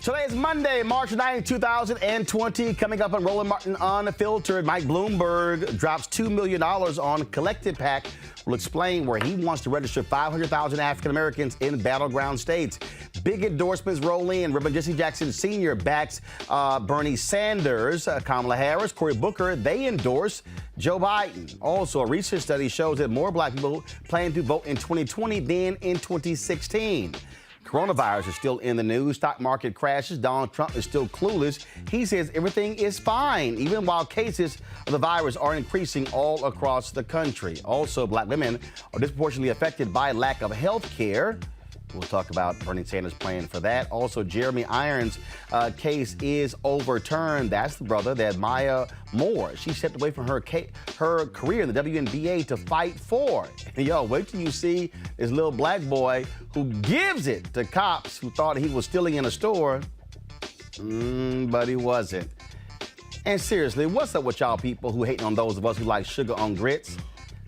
Today is Monday, March 9, 2020. Coming up on Roland Martin Unfiltered, Mike Bloomberg drops $2 million on Collective PAC. We'll explain where he wants to register 500,000 African Americans in battleground states. Big endorsements roll in. Reverend Jesse Jackson Sr. backs Bernie Sanders, Kamala Harris, Cory Booker. They endorse Joe Biden. Also, a recent study shows that more black people plan to vote in 2020 than in 2016. Coronavirus is still in the news. Stock market crashes. Donald Trump is still clueless. He says everything is fine, even while cases of the virus are increasing all across the country. Also, black women are disproportionately affected by lack of health care. We'll talk about Bernie Sanders' plan for that. Also, Jeremy Irons' case is overturned. That's the brother that Maya Moore, she stepped away from her career in the WNBA to fight for. Yo, wait till you see this little black boy who gives it to cops who thought he was stealing in a store, but he wasn't. And seriously, what's up with y'all people who hating on those of us who like sugar on grits?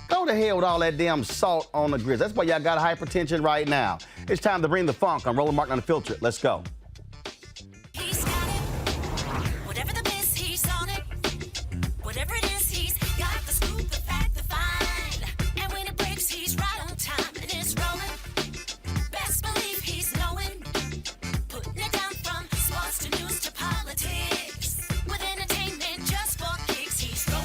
Go to hell with all that damn salt on the grits. That's why y'all got hypertension right now. It's time to bring the funk on Roland Martin Unfiltered. Let's go. He's got it. Whatever the miss, he's on it. Whatever it is, he's got the scoop, the fact, the find. And when it breaks, he's right on time. And it's rolling. Best believe he's knowing. Putting it down from sports to news to politics. With entertainment just for kicks, he's rolling.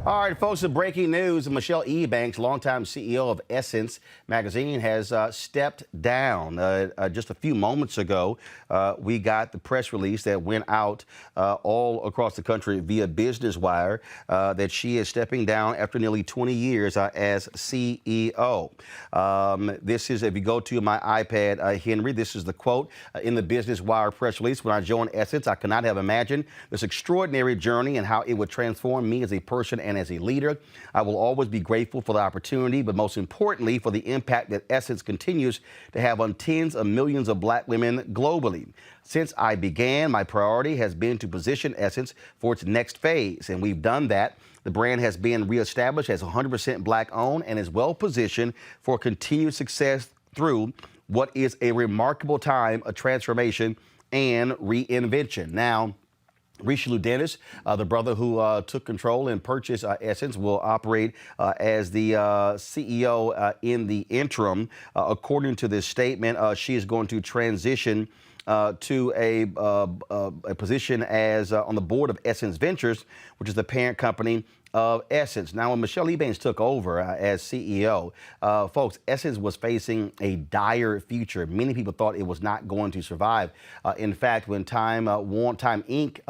All right, folks, the breaking news. Michelle Ebanks, longtime CEO of Essence magazine, has stepped down. Just a few moments ago, we got the press release that went out all across the country via Business Wire that she is stepping down after nearly 20 years as CEO. This is, if you go to my iPad, Henry, this is the quote in the Business Wire press release. When I joined Essence, I could not have imagined this extraordinary journey and how it would transform me as a person and as a leader. I will always be grateful for the opportunity, but most importantly, for the impact that Essence continues to have on tens of millions of black women globally. Since I began, my priority has been to position Essence for its next phase, and we've done that. The brand has been reestablished as 100% black-owned and is well-positioned for continued success through what is a remarkable time of transformation and reinvention. Now, Richelieu Dennis, the brother who took control and purchased Essence, will operate as the CEO in the interim. According to this statement, she is going to transition to a position as on the board of Essence Ventures, which is the parent company of Essence. Now, when Michelle Ebanks took over as CEO, folks, Essence was facing a dire future. Many people thought it was not going to survive. In fact, when Time Inc.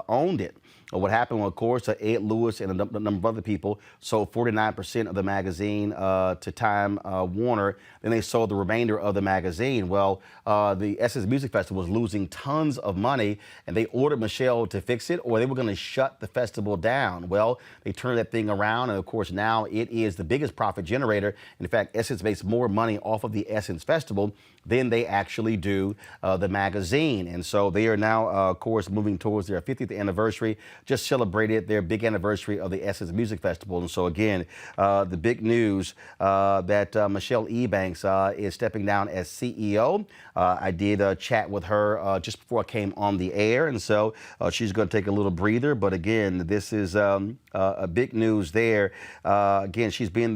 Owned it, what happened, well, of course, Ed Lewis and a number of other people sold 49% of the magazine to Time Warner. Then they sold the remainder of the magazine. Well, the Essence Music Festival was losing tons of money, and they ordered Michelle to fix it, or they were going to shut the festival down. Well, they turned that thing around, and of course, now it is the biggest profit generator. In fact, Essence makes more money off of the Essence Festival than they actually do the magazine. And so they are now, of course, moving towards their 50th anniversary. Just celebrated their big anniversary of the Essence Music Festival. And so, again, the big news that Michelle Ebanks is stepping down as CEO. I did chat with her just before I came on the air. And so she's going to take a little breather. But again, this is a big news there. Again, she's been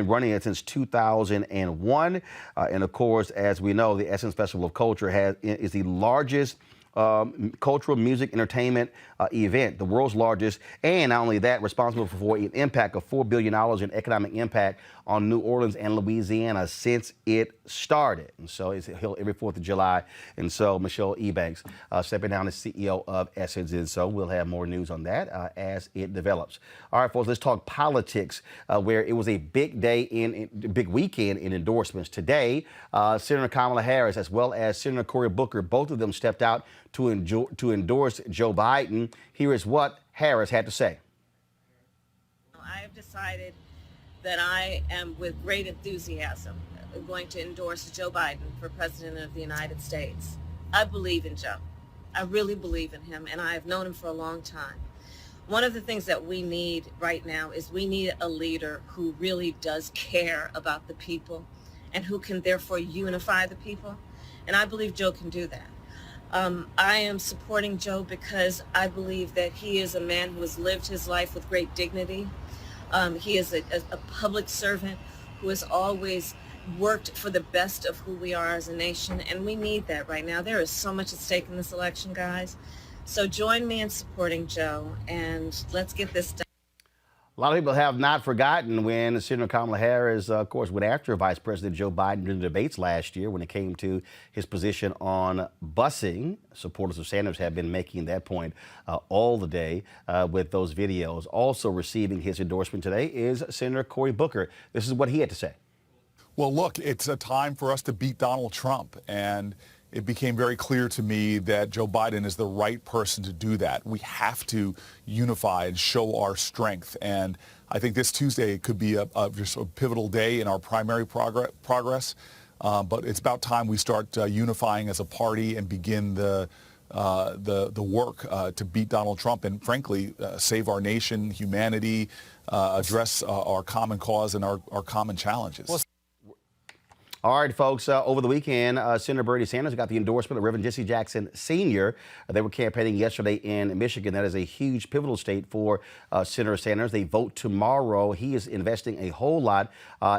running it since 2001. And of course, as we know, the Essence Festival of Culture is the largest cultural, music, entertainment event, the world's largest, and not only that, responsible for an impact of $4 billion in economic impact on New Orleans and Louisiana since it started. And so it's held every 4th of July. And so Michelle Ebanks stepping down as CEO of Essence. And so we'll have more news on that as it develops. All right, folks, let's talk politics, where it was a big day big weekend in endorsements. Today, Senator Kamala Harris, as well as Senator Cory Booker, both of them stepped out to endorse Joe Biden. Here is what Harris had to say. I have decided that I am, with great enthusiasm, going to endorse Joe Biden for President of the United States. I believe in Joe. I really believe in him, and I have known him for a long time. One of the things that we need right now is we need a leader who really does care about the people and who can therefore unify the people. And I believe Joe can do that. I am supporting Joe because I believe that he is a man who has lived his life with great dignity. He is a public servant who has always worked for the best of who we are as a nation, and we need that right now. There is so much at stake in this election, guys. So join me in supporting Joe, and let's get this done. A lot of people have not forgotten when Senator Kamala Harris, of course, went after Vice President Joe Biden during the debates last year when it came to his position on busing. Supporters of Sanders have been making that point all the day with those videos. Also receiving his endorsement today is Senator Cory Booker. This is what he had to say. Well, look, it's a time for us to beat Donald Trump, and it became very clear to me that Joe Biden is the right person to do that. We have to unify and show our strength. And I think this Tuesday could be just a pivotal day in our primary progress. But it's about time we start unifying as a party and begin the work to beat Donald Trump and, frankly, save our nation, humanity, address our common cause and our common challenges. All right, folks, over the weekend, Senator Bernie Sanders got the endorsement of Reverend Jesse Jackson Sr. They were campaigning yesterday in Michigan. That is a huge pivotal state for Senator Sanders. They vote tomorrow. He is investing a whole lot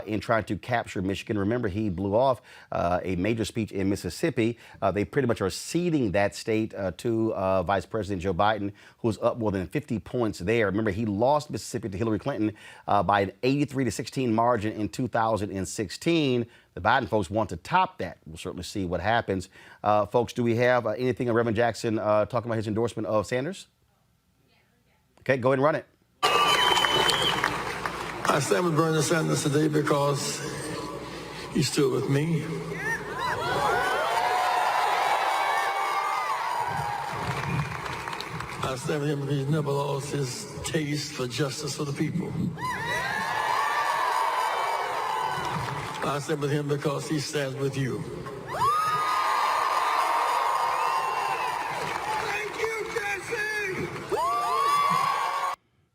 in trying to capture Michigan. Remember, he blew off a major speech in Mississippi. They pretty much are ceding that state to Vice President Joe Biden, who's up more than 50 points there. Remember, he lost Mississippi to Hillary Clinton by an 83-16 margin in 2016. The Biden folks want to top that. We'll certainly see what happens. Folks, do we have anything on Reverend Jackson talking about his endorsement of Sanders? Okay, go ahead and run it. I stand with Bernie Sanders today because he stood with me. I stand with him because he's never lost his taste for justice for the people. I stand with him because he stands with you. Thank you, Jesse!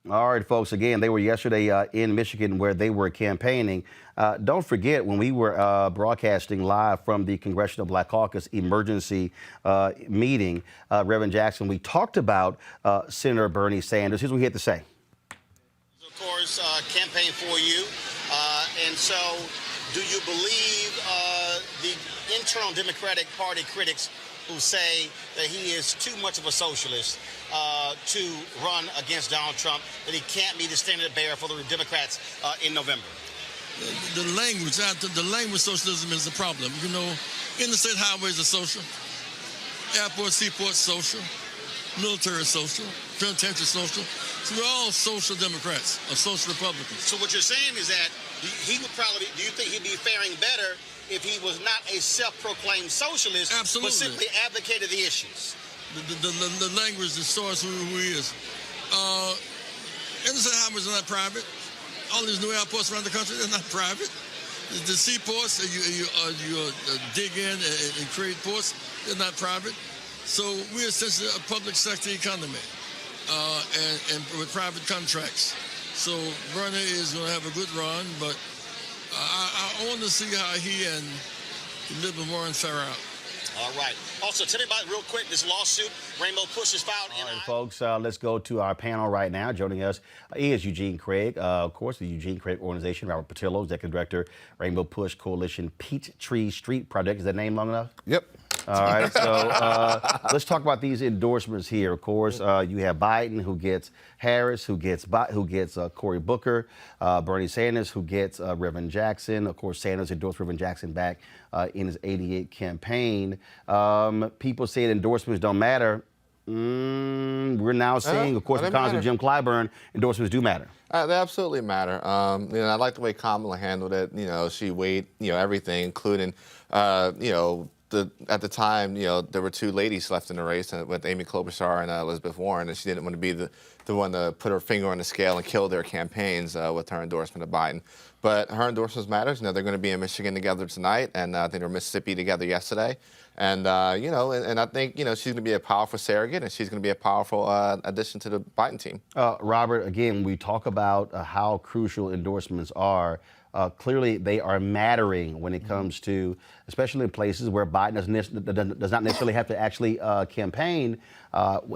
All right, folks, again, they were yesterday in Michigan where they were campaigning. Don't forget, when we were broadcasting live from the Congressional Black Caucus emergency meeting, Reverend Jackson, we talked about Senator Bernie Sanders. Here's what he had to say. Of course, campaign for you. And so, do you believe the internal Democratic Party critics who say that he is too much of a socialist to run against Donald Trump, that he can't be the standard bearer for the Democrats in November? The language socialism is the problem. You know, interstate highways are social, airports, seaports social, military social, penitentiary social. So we're all social Democrats or social Republicans. So what you're saying is that he would probably, do you think he'd be faring better if he was not a self-proclaimed socialist, Absolutely. but simply advocated the issues? The language distorts who he is. Interstate highways are not private. All these new airports around the country, they're not private. The seaports, you dig in and create ports, they're not private. So we're essentially a public sector economy and with private contracts. So Bernie is going to have a good run, but I want to see how he and Elizabeth Warren fare out. All right. Also, tell me about, real quick, this lawsuit Rainbow Push has filed. All right, folks, let's go to our panel right now. Joining us is Eugene Craig, of course, the Eugene Craig Organization. Robert Patillo, Executive Director, Rainbow Push Coalition Peachtree Street Project. Is that name long enough? Yep. All right, so let's talk about these endorsements here. Of course, you have Biden, who gets Harris, who gets Cory Booker, Bernie Sanders, who gets Reverend Jackson. Of course, Sanders endorsed Reverend Jackson back in his '88 campaign. People say endorsements don't matter. We're now seeing, of course, with Congressman Jim Clyburn, endorsements do matter. They absolutely matter. I like the way Kamala handled it. She weighed, everything, including, at the time, there were two ladies left in the race with Amy Klobuchar and Elizabeth Warren, and she didn't want to be the one to put her finger on the scale and kill their campaigns with her endorsement of Biden. But her endorsements matters. They're going to be in Michigan together tonight, and I think they were Mississippi together yesterday. And, and I think, she's going to be a powerful surrogate, and she's going to be a powerful addition to the Biden team. Robert, again, we talk about how crucial endorsements are. Clearly, they are mattering when it comes to, especially in places where Biden does not necessarily have to actually campaign.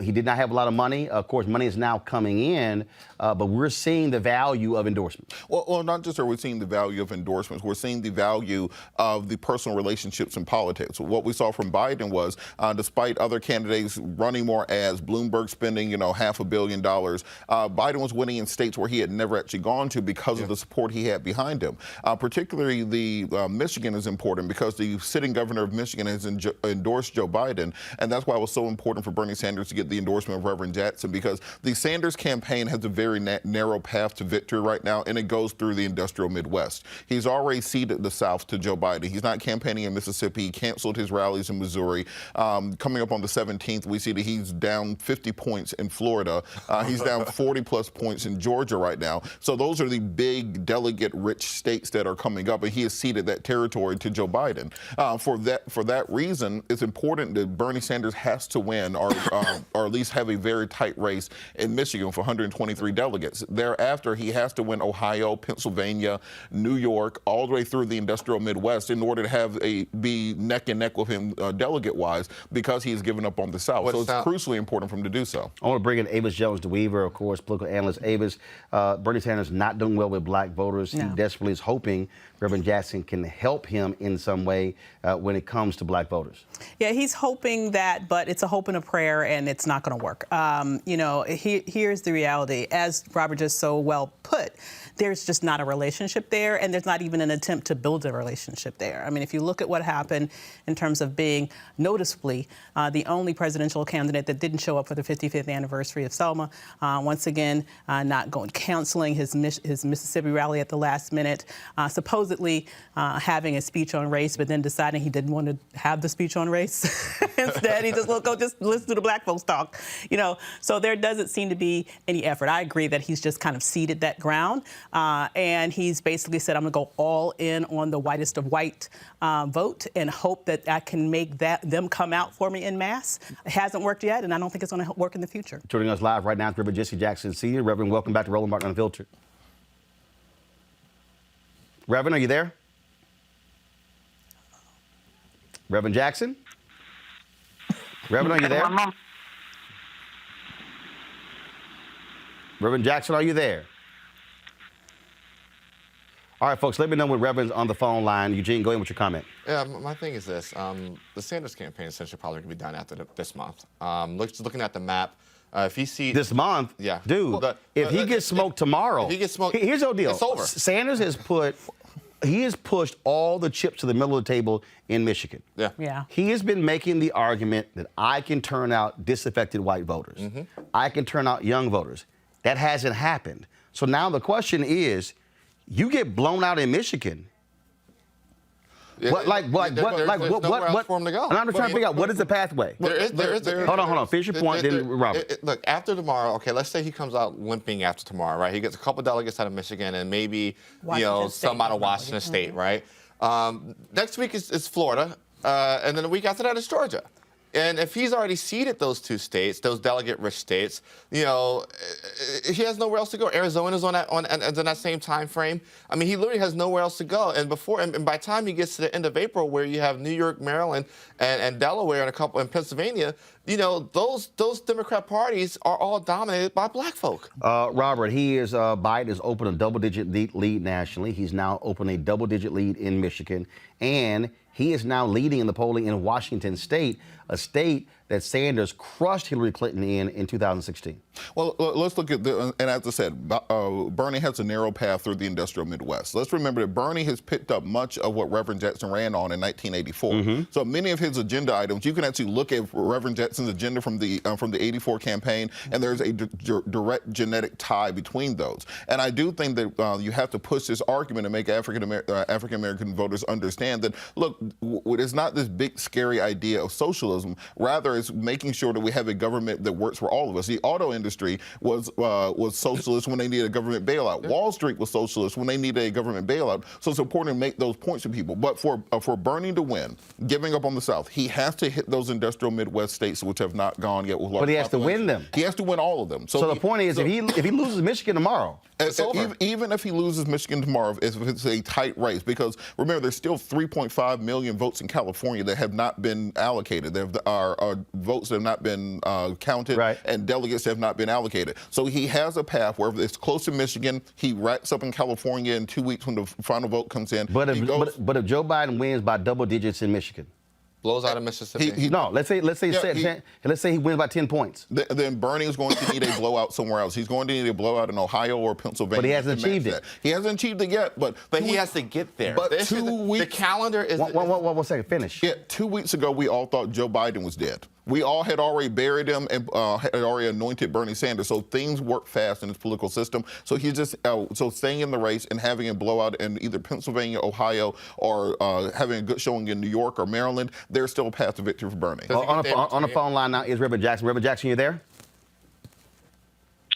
He did not have a lot of money. Of course, money is now coming in, but we're seeing the value of endorsements. Well, not just are we seeing the value of endorsements, we're seeing the value of the personal relationships in politics. What we saw from Biden was, despite other candidates running more ads, Bloomberg spending, $500 million, Biden was winning in states where he had never actually gone to because of the support he had behind him. Particularly the Michigan is important because the sitting governor of Michigan has endorsed Joe Biden, and that's why it was so important for Bernie Sanders to get the endorsement of Reverend Jackson, because the Sanders campaign has a very narrow path to victory right now, and it goes through the industrial Midwest. He's already ceded the South to Joe Biden. He's not campaigning in Mississippi. He canceled his rallies in Missouri. Coming up on the 17th, we see that he's down 50 points in Florida. He's down 40-plus points in Georgia right now. So those are the big delegate-rich states that are coming up, and he has ceded that territory to Joe Biden. For that reason, it's important that Bernie Sanders has to win, or at least have a very tight race in Michigan for 123 delegates. Thereafter, he has to win Ohio, Pennsylvania, New York, all the way through the industrial Midwest in order to be neck and neck with him delegate-wise, because he's given up on the South. So it's crucially important for him to do so. I want to bring in Avis Jones-DeWeaver, of course, political analyst. Avis, Bernie Sanders not doing well with black voters. No. He desperately is hoping Reverend Jackson can help him in some way when it comes to black voters. Yeah, he's hoping that, but it's a hope and a prayer, and it's not going to work. Here's the reality. As Robert just so well put, there's just not a relationship there, and there's not even an attempt to build a relationship there. I mean, if you look at what happened in terms of being noticeably the only presidential candidate that didn't show up for the 55th anniversary of Selma, once again, not going, canceling his Mississippi rally at the last minute, supposedly having a speech on race, but then deciding he didn't want to have the speech on race. Instead, he just just listen to the black folks talk. So there doesn't seem to be any effort. I agree that he's just kind of ceded that ground, and he's basically said, I'm going to go all in on the whitest of white vote and hope that I can make them come out for me en masse. It hasn't worked yet, and I don't think it's going to work in the future. Joining us live right now is Reverend Jesse Jackson Sr. Reverend, welcome back to Roland Martin Unfiltered. Reverend, are you there? Reverend Jackson? Reverend, are you there? Reverend Jackson, are you there? All right, folks, let me know when Reverend's on the phone line. Eugene, go ahead with your comment. Yeah, my thing is this. The Sanders campaign essentially probably going to be done after this month. Looking at the map, if he sees... This month? Yeah. Dude, if he gets smoked tomorrow... If he gets smoked... Here's the deal. It's over. Sanders has pushed all the chips to the middle of the table in Michigan. Yeah. He has been making the argument that I can turn out disaffected white voters. Mm-hmm. I can turn out young voters. That hasn't happened. So now the question is, you get blown out in Michigan. What? I'm just trying to figure out what is the pathway. Hold on. Finish your point, then Robert. Look, after tomorrow, okay, let's say he comes out limping after tomorrow, right? He gets a couple delegates out of Michigan and maybe some out of Washington State, right? Next week is Florida, and then the week after that is Georgia. And if he's already ceded those two states, those delegate-rich states, he has nowhere else to go. Arizona's in that same time frame. I mean, he literally has nowhere else to go. And by the time he gets to the end of April, where you have New York, Maryland, and Delaware, and Pennsylvania, those Democrat parties are all dominated by black folk. Robert, Biden has opened a double-digit lead nationally. He's now opened a double-digit lead in Michigan, and he is now leading in the polling in Washington State, a state that Sanders crushed Hillary Clinton in 2016. Well, let's look at and as I said, Bernie has a narrow path through the industrial Midwest. Let's remember that Bernie has picked up much of what Reverend Jackson ran on in 1984. So many of his agenda items, you can actually look at Reverend Jackson's agenda from the 84 campaign, and there's a direct genetic tie between those. And I do think that you have to push this argument and make African American voters understand that, look, it's not this big scary idea of socialism. Rather, it's making sure that we have a government that works for all of us. The auto industry was socialist when they needed a government bailout. Wall Street was socialist when they needed a government bailout. So it's important to make those points to people. But for Bernie to win, giving up on the South, he has to hit those industrial Midwest states which have not gone yet with large But he has to populations. win them. He has to win all of them. So the point is, if he loses Michigan tomorrow, it's over. Even if he loses Michigan tomorrow, if it's a tight race, because remember, there's still 3.5 million votes in California that have not been allocated. There are votes that have not been counted, and delegates have not been allocated. So he has a path where it's close to Michigan. He racks up in California in 2 weeks when the final vote comes in. But if Joe Biden wins by double digits in Michigan, blows out of Mississippi. Let's say he wins by 10 points. Then Bernie is going to need a blowout somewhere else. He's going to need a blowout in Ohio or Pennsylvania. But he hasn't achieved it. He hasn't achieved it yet, but he has to get there. But 2 weeks. The calendar is. One second. Finish. Yeah, 2 weeks ago we all thought Joe Biden was dead. We all had already buried him and had already anointed Bernie Sanders. So things work fast in his political system. So he's just staying in the race and having a blowout in either Pennsylvania, Ohio, or having a good showing in New York or Maryland. There's still a path to victory for Bernie. On the phone line now is Reverend Jackson. Reverend Jackson, you there?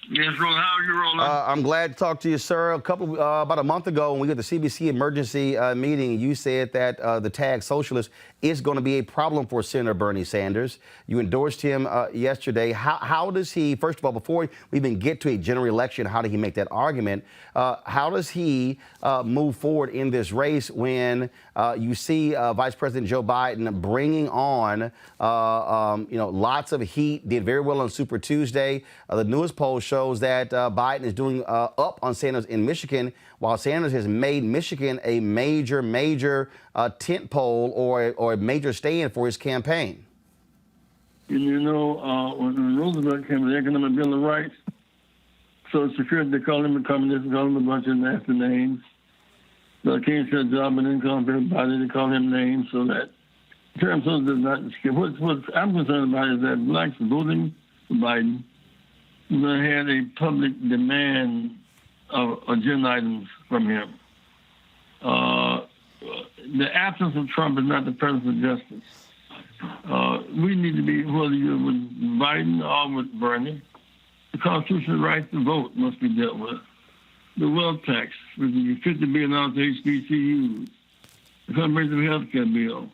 Yes, Roland. How are you, Roland? I'm glad to talk to you, sir. About a month ago, when we got the CBC emergency meeting, you said that the tag socialist is going to be a problem for Senator Bernie Sanders. You endorsed him yesterday. How does he, first of all, before we even get to a general election, how did he make that argument? How does he move forward in this race when you see Vice President Joe Biden bringing on, lots of heat, did very well on Super Tuesday. The newest poll shows that Biden is doing up on Sanders in Michigan, while Sanders has made Michigan a major tent pole or a major stand for his campaign. When Roosevelt came to the Economic Bill of Rights, Social Security, they called him a communist, they called him a bunch of nasty names. So King said job and income for everybody, they call him names, so that in terms of does not skip. What I'm concerned about is that blacks voting for Biden had a public demand of agenda items from him. The absence of Trump is not the presence of justice. We need to be, whether you're with Biden or with Bernie, the constitutional right to vote must be dealt with. The wealth tax, which is $50 billion to HBCUs, the comprehensive health care bill,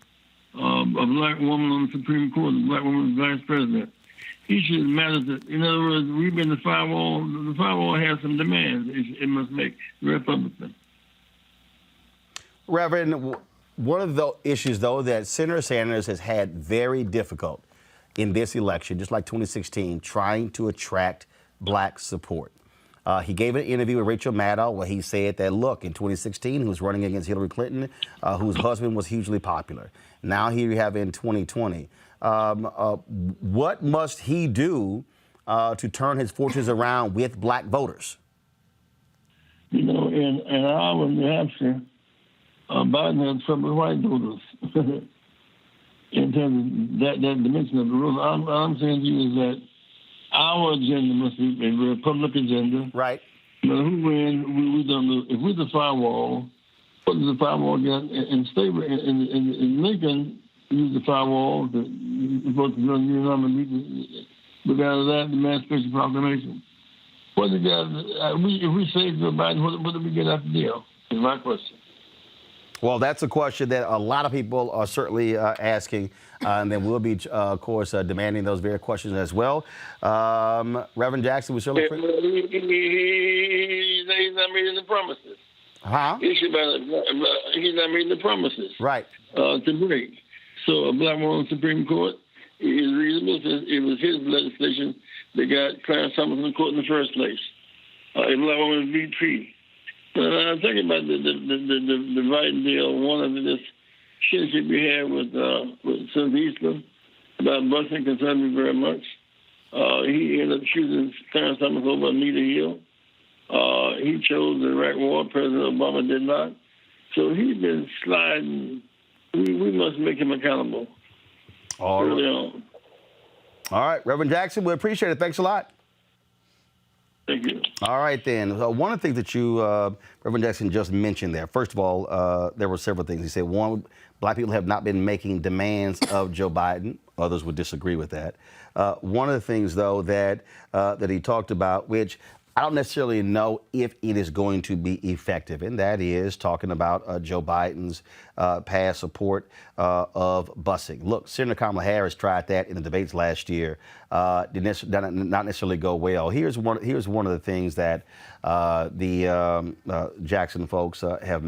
a black woman on the Supreme Court, a black woman vice president. Issues matters. In other words, we've been the firewall. The firewall has some demands it must make the Republican. Reverend, one of the issues, though, that Senator Sanders has had very difficult in this election, just like 2016, trying to attract black support. He gave an interview with Rachel Maddow where he said that, look, in 2016, he was running against Hillary Clinton, whose husband was hugely popular. Now here you have in 2020. What must he do to turn his fortunes around with black voters? In Iowa and New Hampshire, Biden had trouble with white voters. In terms of that dimension of the rules, all I'm saying to you is that our agenda must be a Republican agenda. Right. No matter who wins, we don't know. If we're the firewall, what does the firewall get? In Lincoln, use the firewall to vote to run unanimous. But out of that, the Emancipation Proclamation. What if we save Joe Biden, what do we get out the deal? Is my question. Well, that's a question that a lot of people are certainly asking, and then we'll be, of course, demanding those very questions as well. Reverend Jackson, we certainly... He's not meeting the promises. Huh? He's not meeting the promises. Right. To break. So a black woman on the Supreme Court, is reasonable since it was his legislation that got Clarence Thomas in court in the first place. A black woman is being treated. I'm thinking about the Biden deal. One of this shit we had with Senator Eastland about busing concerned me very much. He ended up shooting Clarence Thomas over Anita Hill. He chose the Iraq War. President Obama did not. So he's been sliding. We must make him accountable. All right, Reverend Jackson, we appreciate it. Thanks a lot. Thank you. All right, then. One of the things that you, Reverend Jackson, just mentioned there, first of all, there were several things. He said, one, black people have not been making demands of Joe Biden. Others would disagree with that. One of the things, though, that he talked about, which I don't necessarily know if it is going to be effective, and that is talking about Joe Biden's past support of busing. Look, Senator Kamala Harris tried that in the debates last year. Did not necessarily go well. Here's one of the things that the Jackson folks have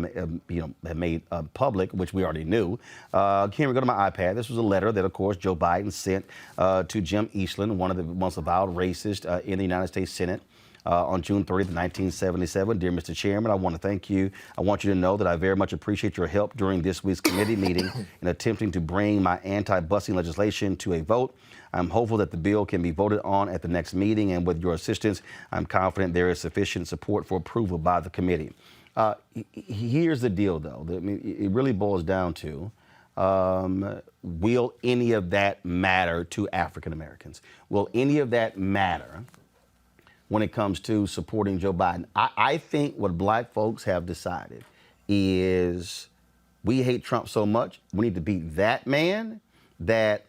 made public, which we already knew. Can we go to my iPad? This was a letter that, of course, Joe Biden sent to Jim Eastland, one of the most avowed racists in the United States Senate. On June 30th, 1977. Dear Mr. Chairman, I want to thank you. I want you to know that I very much appreciate your help during this week's committee meeting in attempting to bring my anti-busing legislation to a vote. I'm hopeful that the bill can be voted on at the next meeting, and with your assistance, I'm confident there is sufficient support for approval by the committee. Here's the deal, though. I mean, it really boils down to, will any of that matter to African Americans? Will any of that matter when it comes to supporting Joe Biden? I think what black folks have decided is we hate Trump so much, we need to beat that man that,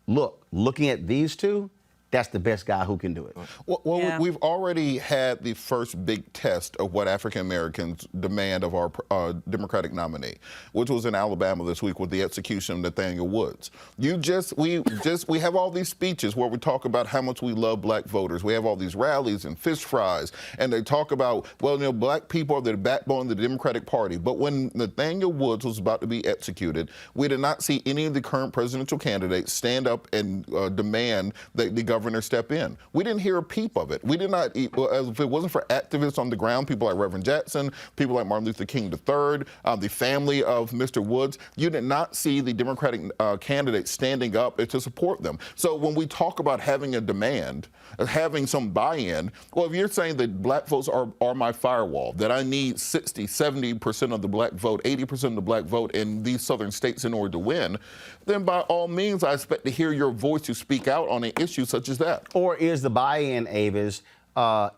looking at these two, that's the best guy who can do it. Well, yeah. We've already had the first big test of what African Americans demand of our Democratic nominee, which was in Alabama this week with the execution of Nathaniel Woods. We have all these speeches where we talk about how much we love black voters. We have all these rallies and fish fries, and they talk about, black people are the backbone of the Democratic Party. But when Nathaniel Woods was about to be executed, we did not see any of the current presidential candidates stand up and demand that the governor step in. We didn't hear a peep of it. We did not, if it wasn't for activists on the ground, people like Reverend Jackson, people like Martin Luther King III, the family of Mr. Woods, you did not see the Democratic candidates standing up to support them. So when we talk about having a demand, having some buy-in, if you're saying that black votes are my firewall, that I need 60, 70% of the black vote, 80% of the black vote in these southern states in order to win, then by all means, I expect to hear your voice to speak out on an issue such as that. Or is the buy-in, Avis,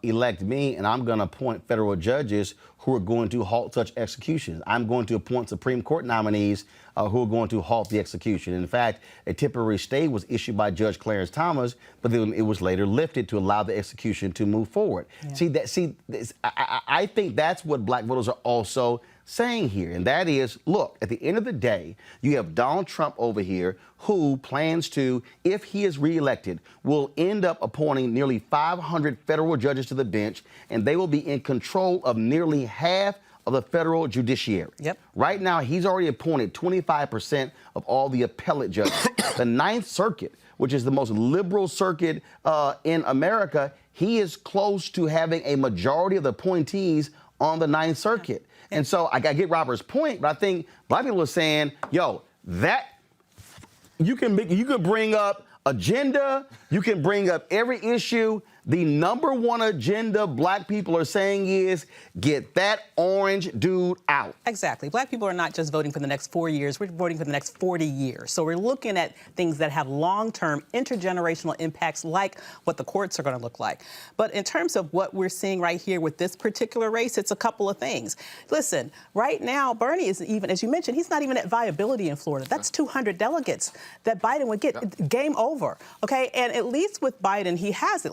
elect me and I'm going to appoint federal judges who are going to halt such executions? I'm going to appoint Supreme Court nominees who are going to halt the execution. In fact, a temporary stay was issued by Judge Clarence Thomas, but then it was later lifted to allow the execution to move forward. Yeah. I think that's what black voters are also saying here, and that is, look, at the end of the day, you have Donald Trump over here who plans to, if he is reelected, will end up appointing nearly 500 federal judges to the bench, and they will be in control of nearly half of the federal judiciary. Yep. Right now, he's already appointed 25% of all the appellate judges. The Ninth Circuit, which is the most liberal circuit in America, he is close to having a majority of the appointees on the Ninth Circuit. And so I get Robert's point, but I think black people are saying, that you can bring up agenda, you can bring up every issue. The number one agenda black people are saying is get that orange dude out. Exactly. Black people are not just voting for the next 4 years. We're voting for the next 40 years. So we're looking at things that have long-term intergenerational impacts, like what the courts are going to look like. But in terms of what we're seeing right here with this particular race, it's a couple of things. Listen, right now, Bernie is even, as you mentioned, he's not even at viability in Florida. That's 200 delegates that Biden would get. Game over. Okay. And at least with Biden, he has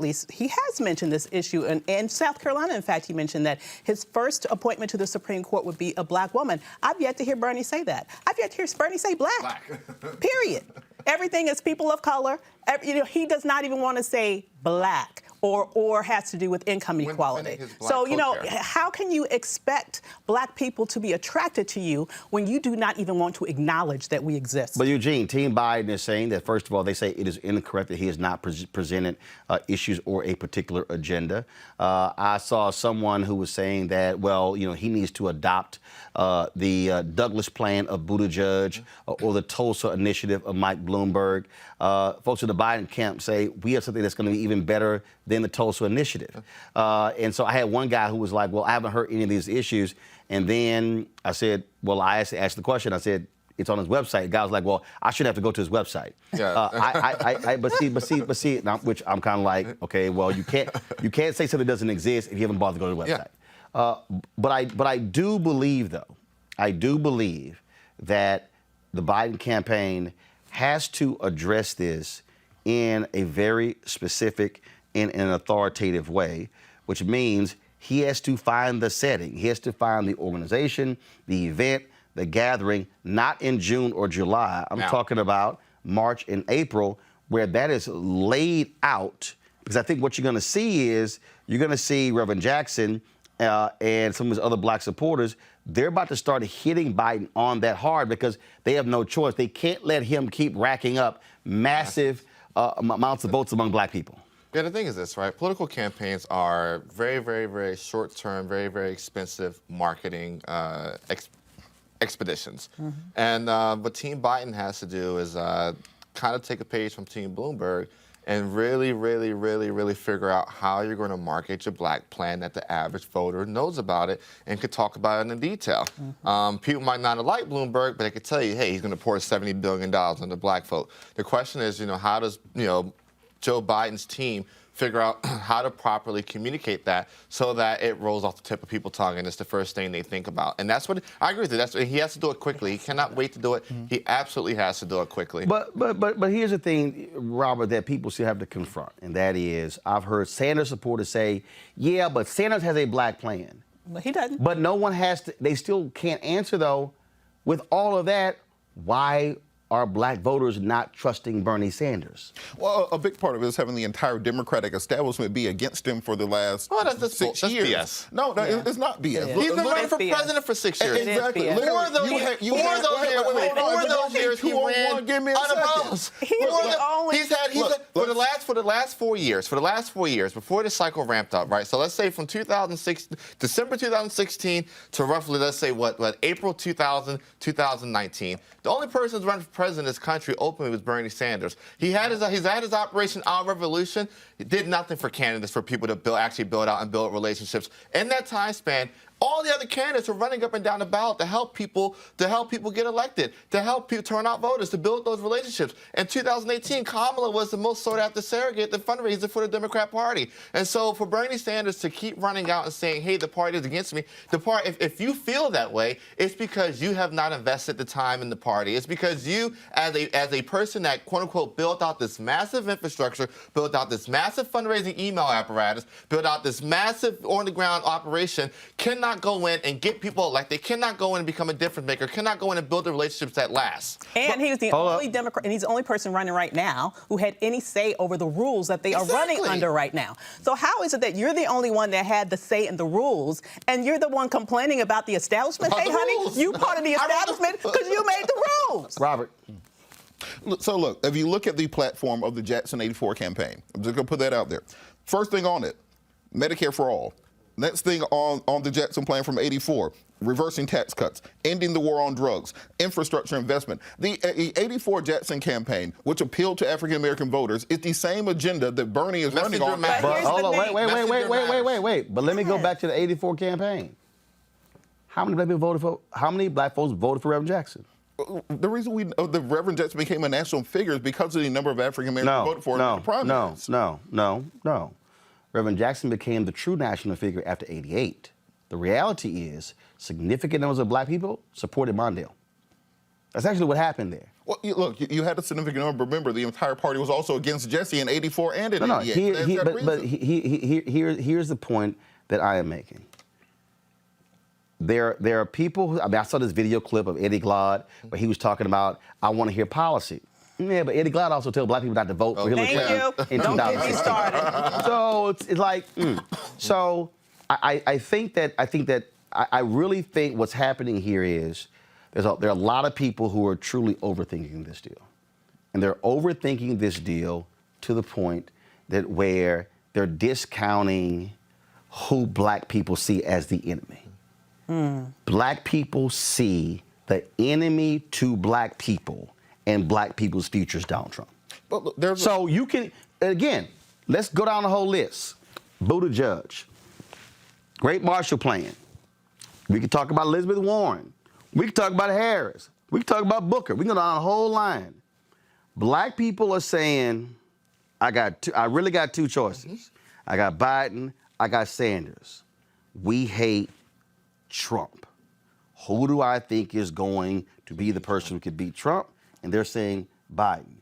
mentioned this issue. And South Carolina, in fact, he mentioned that his first appointment to the Supreme Court would be a black woman. I've yet to hear Bernie say that. I've yet to hear Bernie say black. Period. Everything is people of color. He does not even want to say black or has to do with income When equality. defending his black So, you know, co-chair. how can you expect black people to be attracted to you when you do not even want to acknowledge that we exist? But Eugene, Team Biden is saying that, first of all, they say it is incorrect that he has not presented issues or a particular agenda. I saw someone who was saying that, well, you know, he needs to adopt the Douglas plan of Buttigieg or the Tulsa initiative of Mike Bloomberg. Folks in the Biden camp say we have something that's going to be even better than the Tulsa initiative. And so I had one guy who was like, well, I haven't heard any of these issues. And then I said, well, I asked the question. I said, it's on his website. The guy was like, well, I shouldn't have to go to his website. Yeah. But see, now, which I'm kind of like, okay, well, you can't say something doesn't exist if you haven't bothered to go to the website. Yeah. But I do believe, though, that the Biden campaign has to address this in a very specific and an authoritative way, which means he has to find the setting. He has to find the organization, the event, the gathering, not in June or July. I'm talking about March and April, where that is laid out. Because I think what you're going to see is you're going to see Reverend Jackson and some of his other black supporters. They're about to start hitting Biden on that hard because they have no choice. They can't let him keep racking up massive amounts of votes among black people. Yeah, the thing is this, right? Political campaigns are very, very, very short-term, very, very expensive marketing expeditions. And what Team Biden has to do is kind of take a page from Team Bloomberg and really, really, really, really figure out how you're going to market your black plan that the average voter knows about it and could talk about it in detail. People might not have liked Bloomberg, but they could tell you, hey, he's going to pour $70 billion on the black vote. The question is, you know, how does, you know, Joe Biden's team figure out how to properly communicate that so that it rolls off the tip of people's tongue and it's the first thing they think about. And that's what I agree with you. That's what, he has to do it quickly. He cannot wait to do it. He absolutely has to do it quickly. But here's the thing, Robert, that people still have to confront, and that is I've heard Sanders supporters say, yeah, but Sanders has a black plan. But he doesn't. But no one has to. They still can't answer though. With all of that, why are black voters not trusting Bernie Sanders? Well, a big part of it is having the entire Democratic establishment be against him for the last 6 years. BS. No, it's not BS. He's been running for BS. president for 6 years. Exactly. Four of those years, he ran unopposed. For the last 4 years, before the cycle ramped up, right? So let's say from December 2016 to roughly, let's say, April 2019. The only person who's running for president in this country openly was Bernie Sanders. He's had his Operation Our Revolution. He did nothing for candidates, for people to actually build out and build relationships. In that time span, all the other candidates are running up and down the ballot to help people get elected, to help people turn out voters, to build those relationships. In 2018, Kamala was the most sought after surrogate, the fundraiser for the Democrat Party. And so for Bernie Sanders to keep running out and saying, hey, the party is against me, if you feel that way, it's because you have not invested the time in the party. It's because you, as a person that, quote unquote, built out this massive infrastructure, built out this massive fundraising email apparatus, built out this massive on-the-ground operation, cannot go in and get people elected, cannot go in and become a difference maker, cannot go in and build the relationships that last. And he was the only Democrat, and he's the only person running right now who had any say over the rules that they are running under right now. So how is it that you're the only one that had the say in the rules, and you're the one complaining about the establishment? Hey, honey, you part of the establishment because you made the rules. Robert. So look, if you look at the platform of the Jackson 84 campaign, I'm just going to put that out there. First thing on it, Medicare for all. Next thing on the Jackson plan from 84, reversing tax cuts, ending the war on drugs, infrastructure investment. The 84 Jackson campaign, which appealed to African-American voters, is the same agenda that Bernie is running on. But hold on, wait. But let me go back to the 84 campaign. How many black folks voted for Reverend Jackson? The reason the Reverend Jackson became a national figure is because of the number of African-Americans who voted for him in the primaries. No. Reverend Jackson became the true national figure after 88. The reality is significant numbers of black people supported Mondale. That's actually what happened there. Well, look, you had a significant number. Remember, the entire party was also against Jesse in 84 and in 88. Here's the point that I am making. There are people I saw this video clip of Eddie Glaude where he was talking about, I want to hear policy. Yeah, but Eddie Glaude also told black people not to vote for Hillary Clinton in Don't get me 2016. started. So it's like, so I think that I really think what's happening here is there are a lot of people who are truly overthinking this deal, and they're overthinking this deal to the point that where they're discounting who black people see as the enemy. Black people see the enemy to black people and black people's future is Donald Trump. But So you can, again, let's go down the whole list. Buttigieg, Great Marshall Plan. We can talk about Elizabeth Warren. We can talk about Harris. We can talk about Booker. We can go down the whole line. Black people are saying, I really got two choices. I got Biden, I got Sanders. We hate Trump. Who do I think is going to be the person who could beat Trump? And they're saying Biden.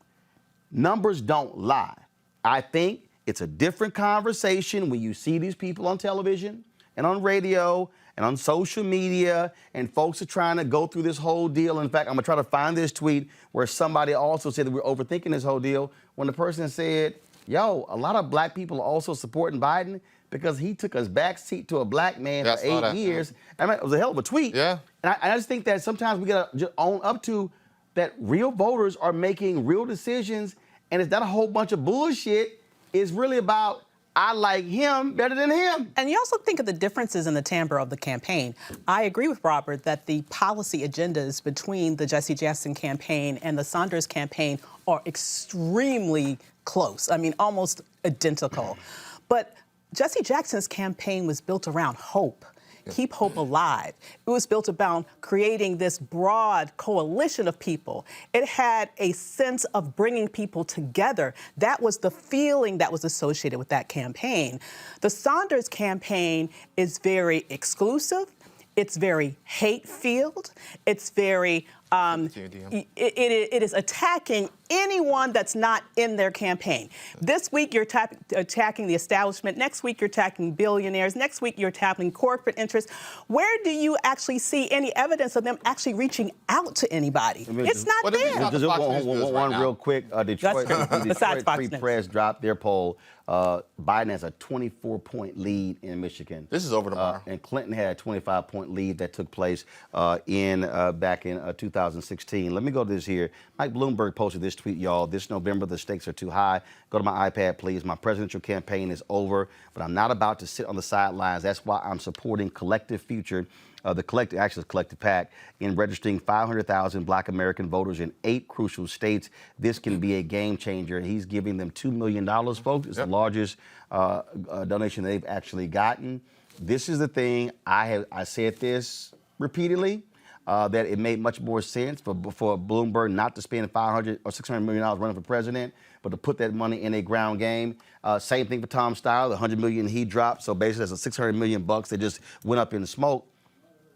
Numbers don't lie. I think it's a different conversation when you see these people on television and on radio and on social media, and folks are trying to go through this whole deal. In fact, I'm gonna try to find this tweet where somebody also said that we're overthinking this whole deal when the person said, yo, a lot of black people are also supporting Biden because he took a back seat to a black man for 8 years. I mean, it was a hell of a tweet. Yeah. And I just think that sometimes we gotta just own up to that real voters are making real decisions, and it's not a whole bunch of bullshit. It's really about, I like him better than him. And you also think of the differences in the timbre of the campaign. I agree with Robert that the policy agendas between the Jesse Jackson campaign and the Sanders campaign are extremely close. I mean, almost identical. But Jesse Jackson's campaign was built around hope. Keep hope alive. It was built around creating this broad coalition of people. It had a sense of bringing people together. That was the feeling that was associated with that campaign. The Sanders campaign is very exclusive. It's very hate-filled. It's very, it is attacking anyone that's not in their campaign. This week you're attacking the establishment. Next week you're attacking billionaires. Next week you're attacking corporate interests. Where do you actually see any evidence of them actually reaching out to anybody? It's not there. Just one real quick. Detroit Free Press dropped their poll. Biden has a 24-point lead in Michigan. This is over tomorrow. And Clinton had a 25-point lead that took place back in 2016. Let me go to this here. Mike Bloomberg posted this tweet, y'all. This November, the stakes are too high. Go to my iPad, please. My presidential campaign is over, but I'm not about to sit on the sidelines. That's why I'm supporting Collective Future, the Collective PAC, in registering 500,000 black American voters in 8 crucial states. This can be a game changer. He's giving them $2 million, folks. It's the largest donation they've actually gotten. This is the thing, I said this repeatedly, that it made much more sense for Bloomberg not to spend $500 or $600 million running for president, but to put that money in a ground game. Same thing for Tom Steyer, the $100 million he dropped. So basically, that's a $600 million that just went up in the smoke.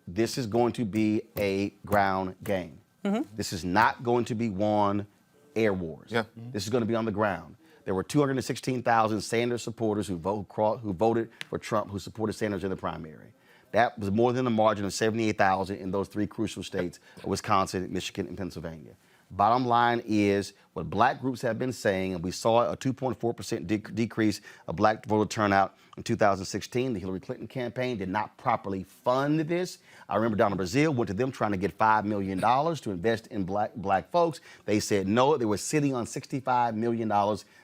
This is going to be a ground game. This is not going to be won air wars. This is going to be on the ground. There were 216,000 Sanders supporters who voted for Trump, who supported Sanders in the primary. That was more than the margin of 78,000 in those 3 crucial states, Wisconsin, Michigan, and Pennsylvania. Bottom line is what black groups have been saying, and we saw a 2.4% decrease of black voter turnout in 2016. The Hillary Clinton campaign did not properly fund this. I remember down in Brazil, went to them trying to get $5 million to invest in black folks. They said no. They were sitting on $65 million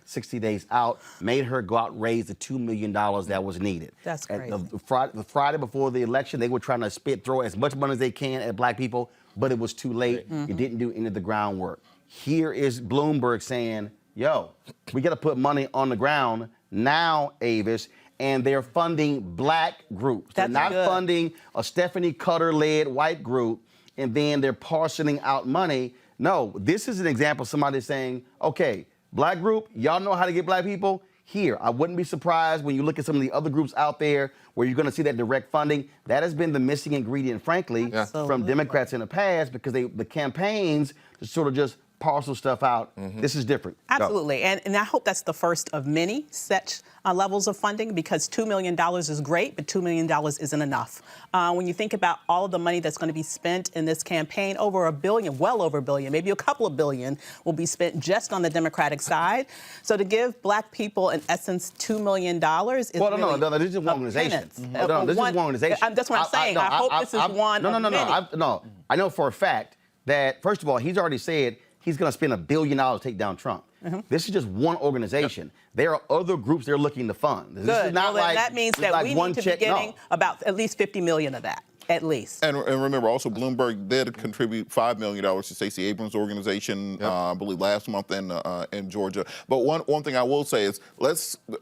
60 days out, made her go out and raise the $2 million that was needed. That's crazy. The Friday before the election, they were trying to throw as much money as they can at black people, but it was too late. You didn't do any of the groundwork. Here is Bloomberg saying, yo, we got to put money on the ground now, Avis, and they're funding black groups. They're not funding a Stephanie Cutter-led white group, and then they're parceling out money. No, this is an example of somebody saying, okay, black group, y'all know how to get black people? Here, I wouldn't be surprised when you look at some of the other groups out there where you're going to see that direct funding. That has been the missing ingredient, frankly, from Democrats in the past, because the campaigns sort of just parcel stuff out. This is different. Go. Absolutely. And I hope that's the first of many such levels of funding, because $2 million is great, but $2 million isn't enough. When you think about all of the money that's going to be spent in this campaign, over $1 billion, well over $1 billion, maybe a couple of billion will be spent just on the Democratic side. So to give black people, in essence, $2 million is no, this is one organization. No, this is one organization. That's what I'm saying. I hope this is one of many. I know for a fact that, first of all, he's already said he's going to spend $1 billion to take down Trump. This is just one organization. There are other groups they're looking to fund. This is not like that means that we need to be getting about at least $50 million of that. At least. And remember, also, Bloomberg did contribute $5 million to Stacey Abrams' organization, I believe, last month in Georgia. But one thing I will say is,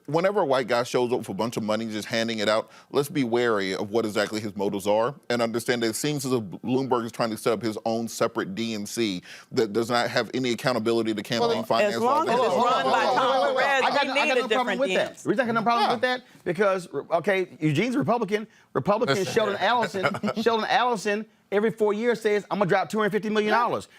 whenever a white guy shows up for a bunch of money, just handing it out, let's be wary of what exactly his motives are, and understand that it seems as if Bloomberg is trying to set up his own separate DNC that does not have any accountability to campaign finance. As long as it's run by Tom Perez, I got no problem with that. The reason I got no problem with that, because, okay, Eugene's a Republican. Republican Sheldon Allison, every 4 years says, I'm going to drop $250 million.